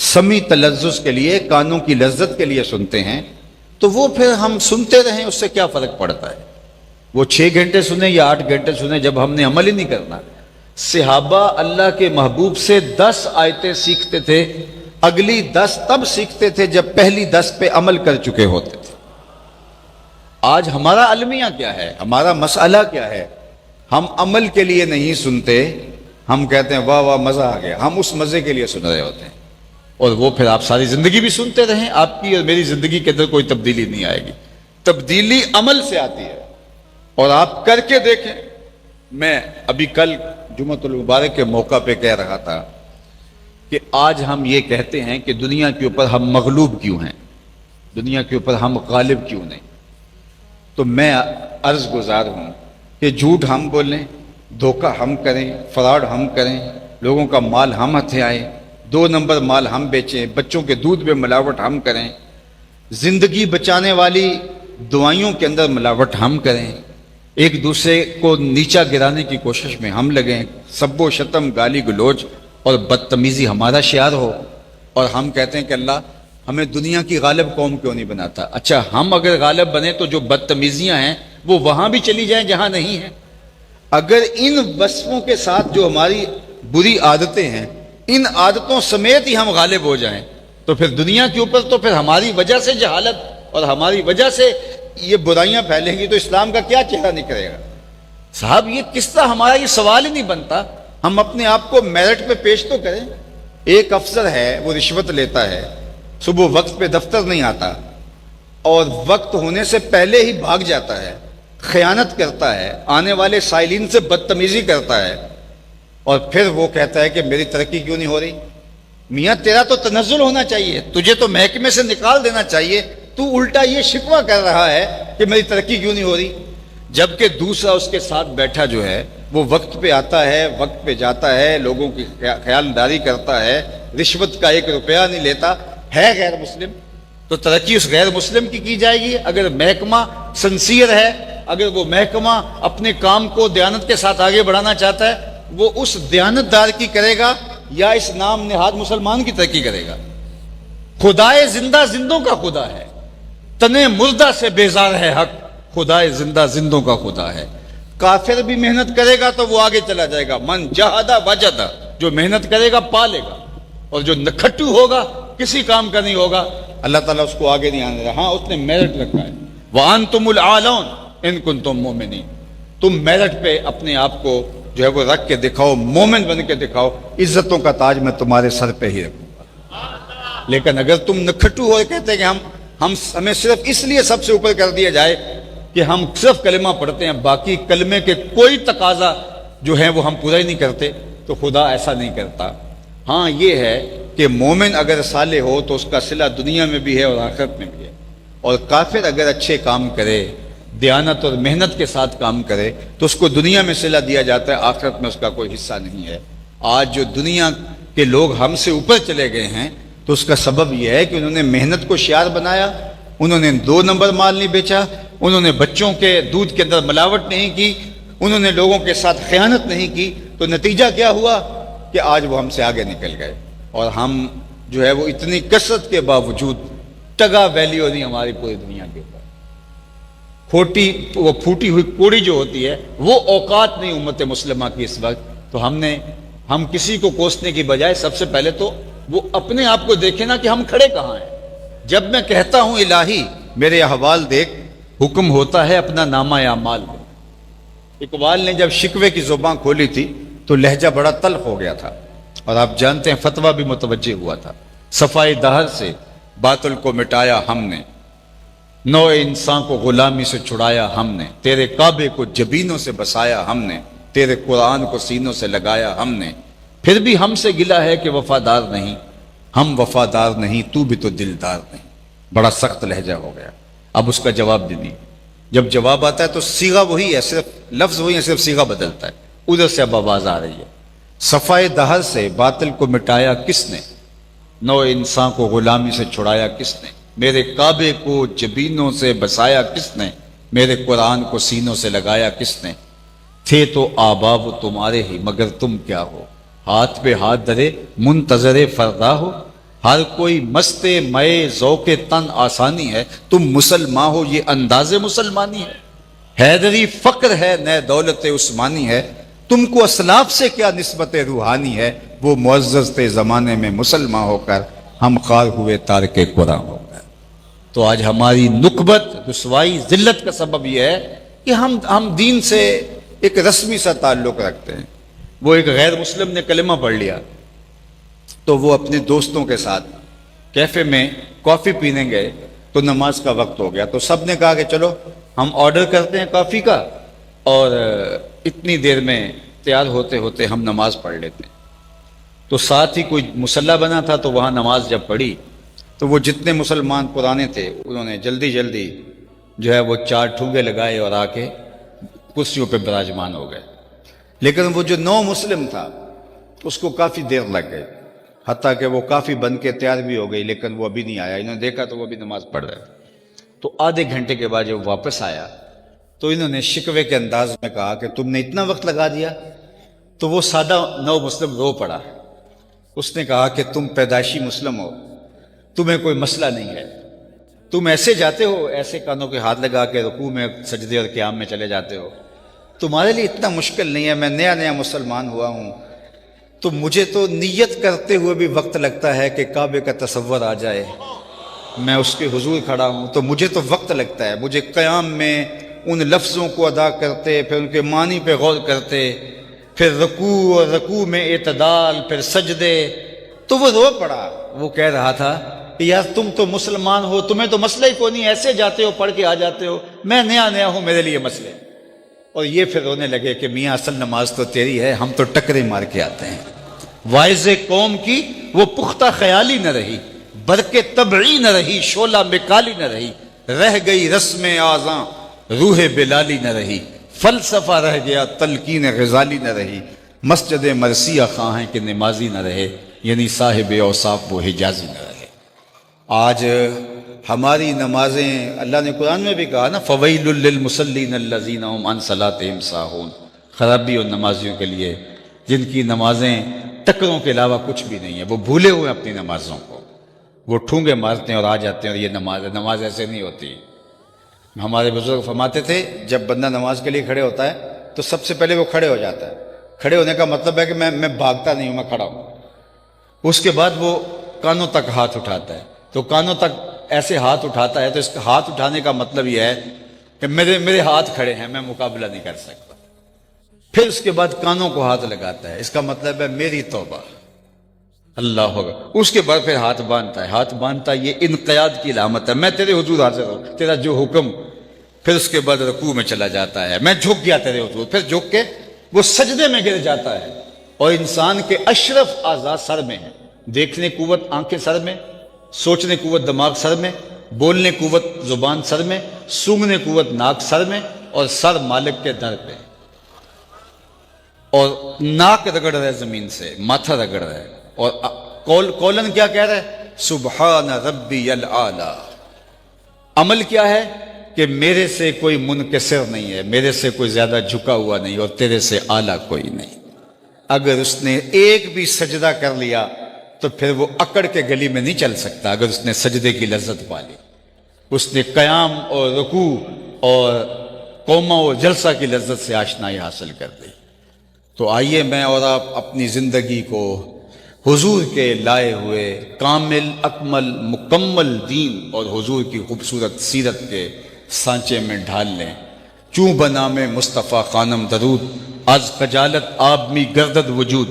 سمیع تلذذ کے لیے، کانوں کی لذت کے لیے سنتے ہیں، تو وہ پھر ہم سنتے رہیں، اس سے کیا فرق پڑتا ہے؟ وہ 6 گھنٹے سنیں یا 8 گھنٹے سنیں، جب ہم نے عمل ہی نہیں کرنا۔ صحابہ اللہ کے محبوب سے 10 آیتیں سیکھتے تھے، اگلی 10 تب سیکھتے تھے جب پہلی 10 پہ عمل کر چکے ہوتے تھے۔ آج ہمارا المیہ کیا ہے؟ ہمارا مسئلہ کیا ہے؟ ہم عمل کے لیے نہیں سنتے، ہم کہتے ہیں واہ واہ مزہ آ گیا، ہم اس مزے کے لیے سن رہے ہوتے ہیں، اور وہ پھر آپ ساری زندگی بھی سنتے رہیں، آپ کی اور میری زندگی کے اندر کوئی تبدیلی نہیں آئے گی۔ تبدیلی عمل سے آتی ہے، اور آپ کر کے دیکھیں۔ میں ابھی کل جمعۃ المبارک کے موقع پہ کہہ رہا تھا کہ آج ہم یہ کہتے ہیں کہ دنیا کے اوپر ہم مغلوب کیوں ہیں، دنیا کے اوپر ہم غالب کیوں نہیں؟ تو میں عرض گزار ہوں کہ جھوٹ ہم بولیں، دھوکہ ہم کریں، فراڈ ہم کریں، لوگوں کا مال ہم ہتھے آئیں، 2 نمبر مال ہم بیچیں، بچوں کے دودھ میں ملاوٹ ہم کریں، زندگی بچانے والی دوائیوں کے اندر ملاوٹ ہم کریں، ایک دوسرے کو نیچا گرانے کی کوشش میں ہم لگے ہیں، سب و شتم، گالی گلوچ اور بدتمیزی ہمارا شعار ہو، اور ہم کہتے ہیں کہ اللہ ہمیں دنیا کی غالب قوم کیوں نہیں بناتا؟ اچھا ہم اگر غالب بنے تو جو بدتمیزیاں ہیں وہ وہاں بھی چلی جائیں جہاں نہیں ہیں۔ اگر ان وصفوں کے ساتھ جو ہماری بری عادتیں ہیں، ان عادتوں سمیت ہی ہم غالب ہو جائیں تو پھر دنیا کے اوپر تو پھر ہماری وجہ سے جہالت اور ہماری وجہ سے یہ برائیاں پھیلیں گی، تو اسلام کا کیا چہرہ نکلے گا؟ صاحب یہ قصہ ہمارا، یہ سوال ہی نہیں بنتا۔ ہم اپنے آپ کو میرٹ پہ پیش تو کریں۔ ایک افسر ہے، وہ رشوت لیتا ہے، صبح وقت پہ دفتر نہیں آتا اور وقت ہونے سے پہلے ہی بھاگ جاتا ہے، خیانت کرتا ہے، آنے والے سائلین سے بدتمیزی کرتا ہے، اور پھر وہ کہتا ہے کہ میری ترقی کیوں نہیں ہو رہی؟ میاں تیرا تو تنزل ہونا چاہیے، تجھے تو محکمے سے نکال دینا چاہیے، تو الٹا یہ شکوہ کر رہا ہے کہ میری ترقی کیوں نہیں ہو رہی، جبکہ دوسرا اس کے ساتھ بیٹھا جو ہے وہ وقت پہ آتا ہے، وقت پہ جاتا ہے، لوگوں کی خیالداری کرتا ہے، رشوت کا 1 روپیہ نہیں لیتا، ہے غیر مسلم۔ تو ترقی اس غیر مسلم کی جائے گی؟ اگر محکمہ سنسیئر ہے، اگر وہ محکمہ اپنے کام کو دیانت کے ساتھ آگے بڑھانا چاہتا ہے، وہ اس دیانت دار کی کرے گا یا اس نام نہاد مسلمان کی ترقی کرے گا؟ خدائے زندہ زندوں کا خدا ہے، تنے مردہ سے بیزار ہے حق، خدائے زندہ زندوں کا خدا ہے۔ کافر بھی محنت کرے گا تو وہ آگے چلا جائے گا، من جہدہ وجدہ، جو محنت کرے گا پا لے گا، اور جو نکھٹو ہوگا، کسی کام کا نہیں ہوگا، اللہ تعالیٰ اس کو آگے نہیں آنے رہا۔ ہاں اس نے میرٹ رکھا ہے، وَأَنْتُمُ الْعَالَوْنَ إِن كُنْتُم مُؤْمِنِينَ، تم میرٹ پہ اپنے آپ کو جو ہے وہ رکھ کے دکھاؤ، مومن بن کے دکھاؤ، عزتوں کا تاج میں تمہارے سر پہ ہی رکھوں گا۔ لیکن اگر تم نکھٹو ہو کہتے ہیں کہ ہمیں صرف اس لیے سب سے اوپر کر دیا جائے کہ ہم صرف کلمہ پڑھتے ہیں، باقی کلمے کے کوئی تقاضا جو ہے وہ ہم پورا ہی نہیں کرتے، تو خدا ایسا نہیں کرتا۔ ہاں یہ ہے کہ مومن اگر صالح ہو تو اس کا صلہ دنیا میں بھی ہے اور آخرت میں بھی ہے، اور کافر اگر اچھے کام کرے، دیانت اور محنت کے ساتھ کام کرے، تو اس کو دنیا میں صلہ دیا جاتا ہے، آخرت میں اس کا کوئی حصہ نہیں ہے۔ آج جو دنیا کے لوگ ہم سے اوپر چلے گئے ہیں تو اس کا سبب یہ ہے کہ انہوں نے محنت کو شعار بنایا، انہوں نے 2 نمبر مال نہیں بیچا، انہوں نے بچوں کے دودھ کے اندر ملاوٹ نہیں کی، انہوں نے لوگوں کے ساتھ خیانت نہیں کی، تو نتیجہ کیا ہوا کہ آج وہ ہم سے آگے نکل گئے، اور ہم جو ہے وہ اتنی کثرت کے باوجود ٹگا ویلیو نہیں ہماری پوری دنیا کے اوپر۔ وہ پھوٹی ہوئی کوڑی جو ہوتی ہے وہ اوقات نہیں امت مسلمہ کی اس وقت، تو ہم کسی کو کوسنے کی بجائے سب سے پہلے تو وہ اپنے آپ کو دیکھیں نا کہ ہم کھڑے کہاں ہیں۔ جب میں کہتا ہوں الہی میرے احوال دیکھ، حکم ہوتا ہے اپنا نامہ اعمال میں۔ اقبال نے جب شکوے کی زبان کھولی تھی تو لہجہ بڑا تلخ ہو گیا تھا، اور آپ جانتے ہیں فتویٰ بھی متوجہ ہوا تھا۔ صفائے دہر سے باطل کو مٹایا ہم نے، نو انسان کو غلامی سے چھڑایا ہم نے، تیرے کعبے کو جبینوں سے بسایا ہم نے، تیرے قرآن کو سینوں سے لگایا ہم نے، پھر بھی ہم سے گلا ہے کہ وفادار نہیں، ہم وفادار نہیں، تو بھی تو دلدار نہیں۔ بڑا سخت لہجہ ہو گیا۔ اب اس کا جواب بھی نہیں۔ جب جواب آتا ہے تو صیغہ وہی ہے، صرف لفظ وہی ہے، صرف صیغہ بدلتا ہے، ادھر سے اب آواز آ رہی ہے۔ صفائے دہر سے باطل کو مٹایا کس نے، نو انسان کو غلامی سے چھڑایا کس نے، میرے کعبے کو جبینوں سے بسایا کس نے، میرے قرآن کو سینوں سے لگایا کس نے، تھے تو آباب تمہارے ہی مگر تم کیا ہو، ہاتھ پہ ہاتھ دھرے منتظر فردا ہو، ہر کوئی مست مئے ذوق تن آسانی ہے، تم مسلمان ہو یہ انداز مسلمانی ہے، حیدری فقر ہے نئے دولت عثمانی ہے، تم کو اسلاف سے کیا نسبت روحانی ہے، وہ معزز تھے زمانے میں مسلمان ہو کر، ہم خار ہوئے تارک قرآن ہو کر۔ تو آج ہماری نکبت، رسوائی، ذلت کا سبب یہ ہے کہ ہم دین سے ایک رسمی سا تعلق رکھتے ہیں۔ وہ ایک غیر مسلم نے کلمہ پڑھ لیا تو وہ اپنے دوستوں کے ساتھ کیفے میں کافی پینے گئے، تو نماز کا وقت ہو گیا، تو سب نے کہا کہ چلو ہم آرڈر کرتے ہیں کافی کا، اور اتنی دیر میں تیار ہوتے ہوتے ہم نماز پڑھ لیتے ہیں۔ تو ساتھ ہی کوئی مصلی بنا تھا، تو وہاں نماز جب پڑھی تو وہ جتنے مسلمان پرانے تھے انہوں نے جلدی جلدی جو ہے وہ 4 ٹھونگے لگائے اور آ کے کرسیوں پہ براجمان ہو گئے۔ لیکن وہ جو نو مسلم تھا اس کو کافی دیر لگ گئی، حتیٰ کہ وہ کافی بن کے تیار بھی ہو گئی، لیکن وہ ابھی نہیں آیا۔ انہوں نے دیکھا تو وہ بھی نماز پڑھ رہا ہے۔ تو آدھے گھنٹے کے بعد جب واپس آیا تو انہوں نے شکوے کے انداز میں کہا کہ تم نے اتنا وقت لگا دیا. تو وہ سادہ نو مسلم رو پڑا. اس نے کہا کہ تم پیدائشی مسلم ہو، تمہیں کوئی مسئلہ نہیں ہے، تم ایسے جاتے ہو، ایسے کانوں کے ہاتھ لگا کے رکوع میں سجدے اور قیام میں چلے جاتے ہو، تمہارے لیے اتنا مشکل نہیں ہے. میں نیا نیا مسلمان ہوا ہوں، تو مجھے تو نیت کرتے ہوئے بھی وقت لگتا ہے کہ کعبے کا تصور آ جائے، میں اس کے حضور کھڑا ہوں تو مجھے تو وقت لگتا ہے. مجھے قیام میں ان لفظوں کو ادا کرتے، پھر ان کے معنی پہ غور کرتے، پھر رکوع اور رکوع میں اعتدال، پھر سجدے. تو وہ رو پڑا. وہ کہہ رہا تھا کہ یار تم تو مسلمان ہو، تمہیں تو مسئلہ ہی کوئی نہیں، ایسے جاتے ہو پڑھ کے آ جاتے ہو، میں نیا نیا ہوں، میرے لیے مسئلے. اور یہ پھر رونے لگے کہ میاں اصل نماز تو تیری ہے، ہم تو ٹکرے مار کے آتے ہیں. واعظ قوم کی وہ پختہ خیالی نہ رہی، برق طبعی نہ رہی، شعلہ مکالی نہ رہی، رہ گئی رسم آزاں روح بلالی نہ رہی، فلسفہ رہ گیا تلقین غزالی نہ رہی، مسجد مرثیہ خواہیں کہ نمازی نہ رہے، یعنی صاحب اوصاف وہ حجازی نہ رہے. آج ہماری نمازیں، اللہ نے قرآن میں بھی کہا نا، فویل للمصلین الذین هم عن صلاتهم ساہون. خرابی اور نمازیوں کے لیے جن کی نمازیں ٹکروں کے علاوہ کچھ بھی نہیں ہے، وہ بھولے ہوئے اپنی نمازوں کو، وہ ٹھونگے مارتے ہیں اور آ جاتے ہیں اور یہ نماز ہے. نماز ایسے نہیں ہوتی. ہمارے بزرگ فرماتے تھے جب بندہ نماز کے لیے کھڑے ہوتا ہے تو سب سے پہلے وہ کھڑے ہو جاتا ہے. کھڑے ہونے کا مطلب ہے کہ میں بھاگتا نہیں ہوں، میں کھڑا ہوں. اس کے بعد وہ کانوں تک ہاتھ اٹھاتا ہے. تو کانوں تک ایسے ہاتھ اٹھاتا ہے تو اس کا ہاتھ اٹھانے کا مطلب یہ ہے کہ میرے ہاتھ کھڑے ہیں، میں مقابلہ نہیں کر سکتا. پھر اس کے بعد کانوں کو ہاتھ لگاتا ہے، اس کا مطلب ہے میری توبہ، اللہ ہوگا. اس کے بعد پھر ہاتھ باندھتا ہے. ہاتھ باندھتا یہ انقیاد کی علامت ہے، میں تیرے حضور حاضر ہوں، تیرا جو حکم. پھر اس کے بعد رکوع میں چلا جاتا ہے، میں جھک گیا تیرے حضور. پھر جھک کے وہ سجدے میں گر جاتا ہے. اور انسان کے اشرف اعضاء سر میں ہیں. دیکھنے قوت آنکھیں سر میں، سوچنے قوت دماغ سر میں، بولنے قوت زبان سر میں، سونگھنے قوت ناک سر میں، اور سر مالک کے در پہ. اور ناک رگڑ رہے زمین سے، ماتھا رگڑ رہے. اور کولن کیا کہہ رہے؟ سبحان ربی الاعلی. عمل کیا ہے کہ میرے سے کوئی منکسر نہیں ہے، میرے سے کوئی زیادہ جھکا ہوا نہیں، اور تیرے سے اعلیٰ کوئی نہیں. اگر اس نے ایک بھی سجدہ کر لیا تو پھر وہ اکڑ کے گلی میں نہیں چل سکتا. اگر اس نے سجدے کی لذت پا لی، اس نے قیام اور رکوع اور قومہ و جلسہ کی لذت سے آشنائی حاصل کر لی. تو آئیے میں اور آپ اپنی زندگی کو حضور کے لائے ہوئے کامل اکمل مکمل دین اور حضور کی خوبصورت سیرت کے سانچے میں ڈھال لیں. چوں بنام مصطفیٰ خانم درود، از خجالت آب می گردد وجود،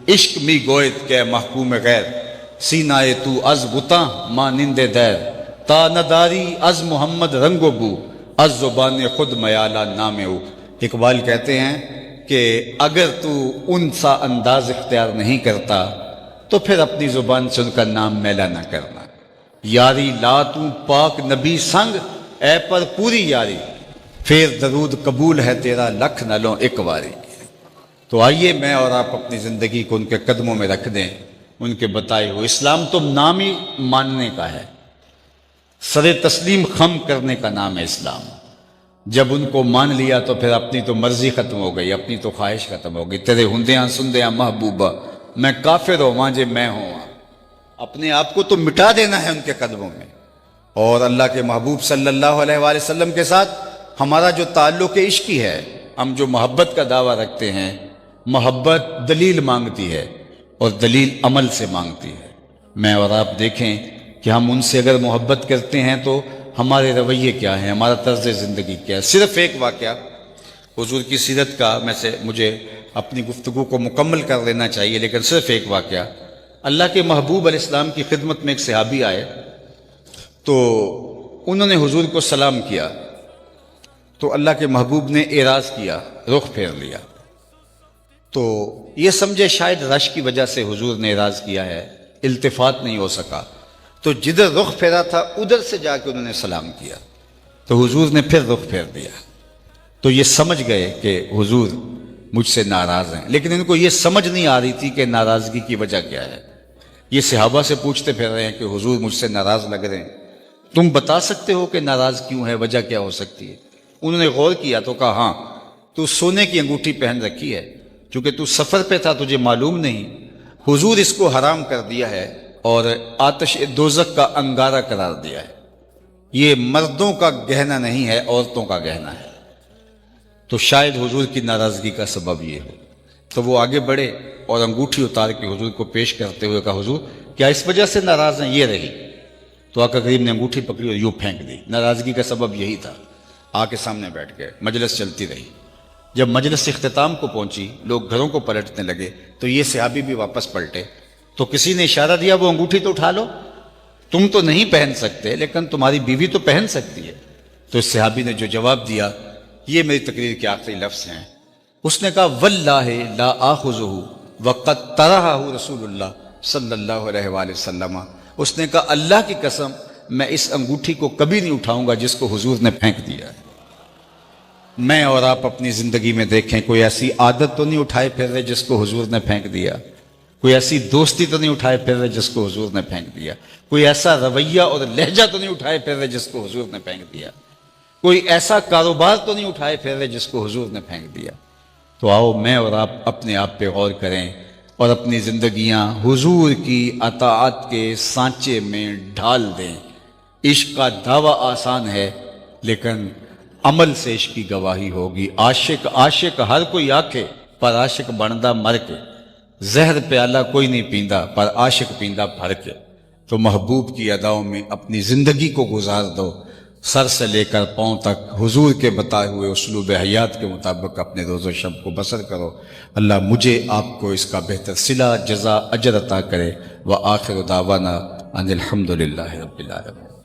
عشق می گوید کہ محکوم غیر، سینائے تو از بتاں مانند دیر، تا نداری از محمد رنگ و بو، از زبان خود میالہ نام او. اقبال کہتے ہیں کہ اگر تو ان سا انداز اختیار نہیں کرتا تو پھر اپنی زبان سے ان کا نام میلا نہ کرنا. یاری لا تو پاک نبی سنگ، اے پر پوری یاری، پھر درود قبول ہے تیرا لکھ نہ لوں ایک واری. تو آئیے میں اور آپ اپنی زندگی کو ان کے قدموں میں رکھ دیں، ان کے بتائے ہوئے. اسلام تو نام ہی ماننے کا ہے، سر تسلیم خم کرنے کا نام ہے اسلام. جب ان کو مان لیا تو پھر اپنی تو مرضی ختم ہو گئی، اپنی تو خواہش ختم ہو گئی. تیرے ہندیاں سندیاں محبوبہ، میں کافر ہوں وہاں جے میں ہوں. اپنے آپ کو تو مٹا دینا ہے ان کے قدموں میں. اور اللہ کے محبوب صلی اللہ علیہ وآلہ وسلم کے ساتھ ہمارا جو تعلق عشقی ہے، ہم جو محبت کا دعویٰ رکھتے ہیں، محبت دلیل مانگتی ہے اور دلیل عمل سے مانگتی ہے. میں اور آپ دیکھیں کہ ہم ان سے اگر محبت کرتے ہیں تو ہمارے رویے کیا ہیں، ہمارا طرز زندگی کیا ہے. صرف ایک واقعہ حضور کی سیرت کا میں سے مجھے اپنی گفتگو کو مکمل کر لینا چاہیے، لیکن صرف ایک واقعہ. اللہ کے محبوب علیہ السلام کی خدمت میں ایک صحابی آئے تو انہوں نے حضور کو سلام کیا تو اللہ کے محبوب نے اعراض کیا، رخ پھیر لیا. تو یہ سمجھے شاید رش کی وجہ سے حضور نے اعراض کیا ہے، التفات نہیں ہو سکا. تو جدھر رخ پھیرا تھا ادھر سے جا کے انہوں نے سلام کیا تو حضور نے پھر رخ پھیر دیا. تو یہ سمجھ گئے کہ حضور مجھ سے ناراض ہیں، لیکن ان کو یہ سمجھ نہیں آ رہی تھی کہ ناراضگی کی وجہ کیا ہے. یہ صحابہ سے پوچھتے پھر رہے ہیں کہ حضور مجھ سے ناراض لگ رہے ہیں، تم بتا سکتے ہو کہ ناراض کیوں ہے، وجہ کیا ہو سکتی ہے؟ انہوں نے غور کیا تو کہا ہاں تو سونے کی انگوٹھی پہن رکھی ہے، چونکہ تو سفر پہ تھا تجھے معلوم نہیں، حضور اس کو حرام کر دیا ہے اور آتش دوزخ کا انگارہ قرار دیا ہے، یہ مردوں کا گہنا نہیں ہے، عورتوں کا گہنا ہے، تو شاید حضور کی ناراضگی کا سبب یہ ہو۔ تو وہ آگے بڑھے اور انگوٹھی اتار کے حضور کو پیش کرتے ہوئے کہا حضور کیا اس وجہ سے ناراض ہیں؟ یہ رہی۔ تو آقا کریم نے انگوٹھی پکڑی اور یوں پھینک دی، ناراضگی کا سبب یہی تھا۔ آ کے سامنے بیٹھ گئے، مجلس چلتی رہی۔ جب مجلس اختتام کو پہنچی، لوگ گھروں کو پلٹنے لگے، تو یہ صحابی بھی واپس پلٹے، تو کسی نے اشارہ دیا وہ انگوٹھی تو اٹھا لو، تم تو نہیں پہن سکتے لیکن تمہاری بیوی تو پہن سکتی ہے۔ تو اس صحابی نے جو جواب دیا، یہ میری تقریر کے آخری لفظ ہیں، اس نے کہا واللہ لا آخذہ وقد طرحہ رسول اللہ صلی اللہ علیہ وآلہ وسلم، اس نے کہا اللہ کی قسم میں اس انگوٹھی کو کبھی نہیں اٹھاؤں گا جس کو حضور نے پھینک دیا ہے۔ میں اور آپ اپنی زندگی میں دیکھیں کوئی ایسی عادت تو نہیں اٹھائے پھر رہے جس کو حضور نے پھینک دیا، کوئی ایسی دوستی تو نہیں اٹھائے پھر رہے جس کو حضور نے پھینک دیا، کوئی ایسا رویہ اور لہجہ تو نہیں اٹھائے پھر رہے جس کو حضور نے پھینک دیا، کوئی ایسا کاروبار تو نہیں اٹھائے پھر رہے جس کو حضور نے پھینک دیا۔ تو آؤ میں اور آپ اپنے آپ پہ غور کریں اور اپنی زندگیاں حضور کی اطاعت کے سانچے میں ڈھال دیں۔ عشق کا دعویٰ آسان ہے لیکن عمل سے عشق کی گواہی ہوگی۔ عاشق ہر کوئی آکھے پر عاشق بندا مر کے، زہر پیالہ کوئی نہیں پیندا پر عاشق پیندا بھر کے۔ تو محبوب کی اداؤں میں اپنی زندگی کو گزار دو، سر سے لے کر پاؤں تک حضور کے بتائے ہوئے اسلوب حیات کے مطابق اپنے روز و شب کو بسر کرو۔ اللہ مجھے آپ کو اس کا بہتر صلہ جزا اجر عطا کرے۔ وآخر دعوانا ان الحمدللہ رب العالمین۔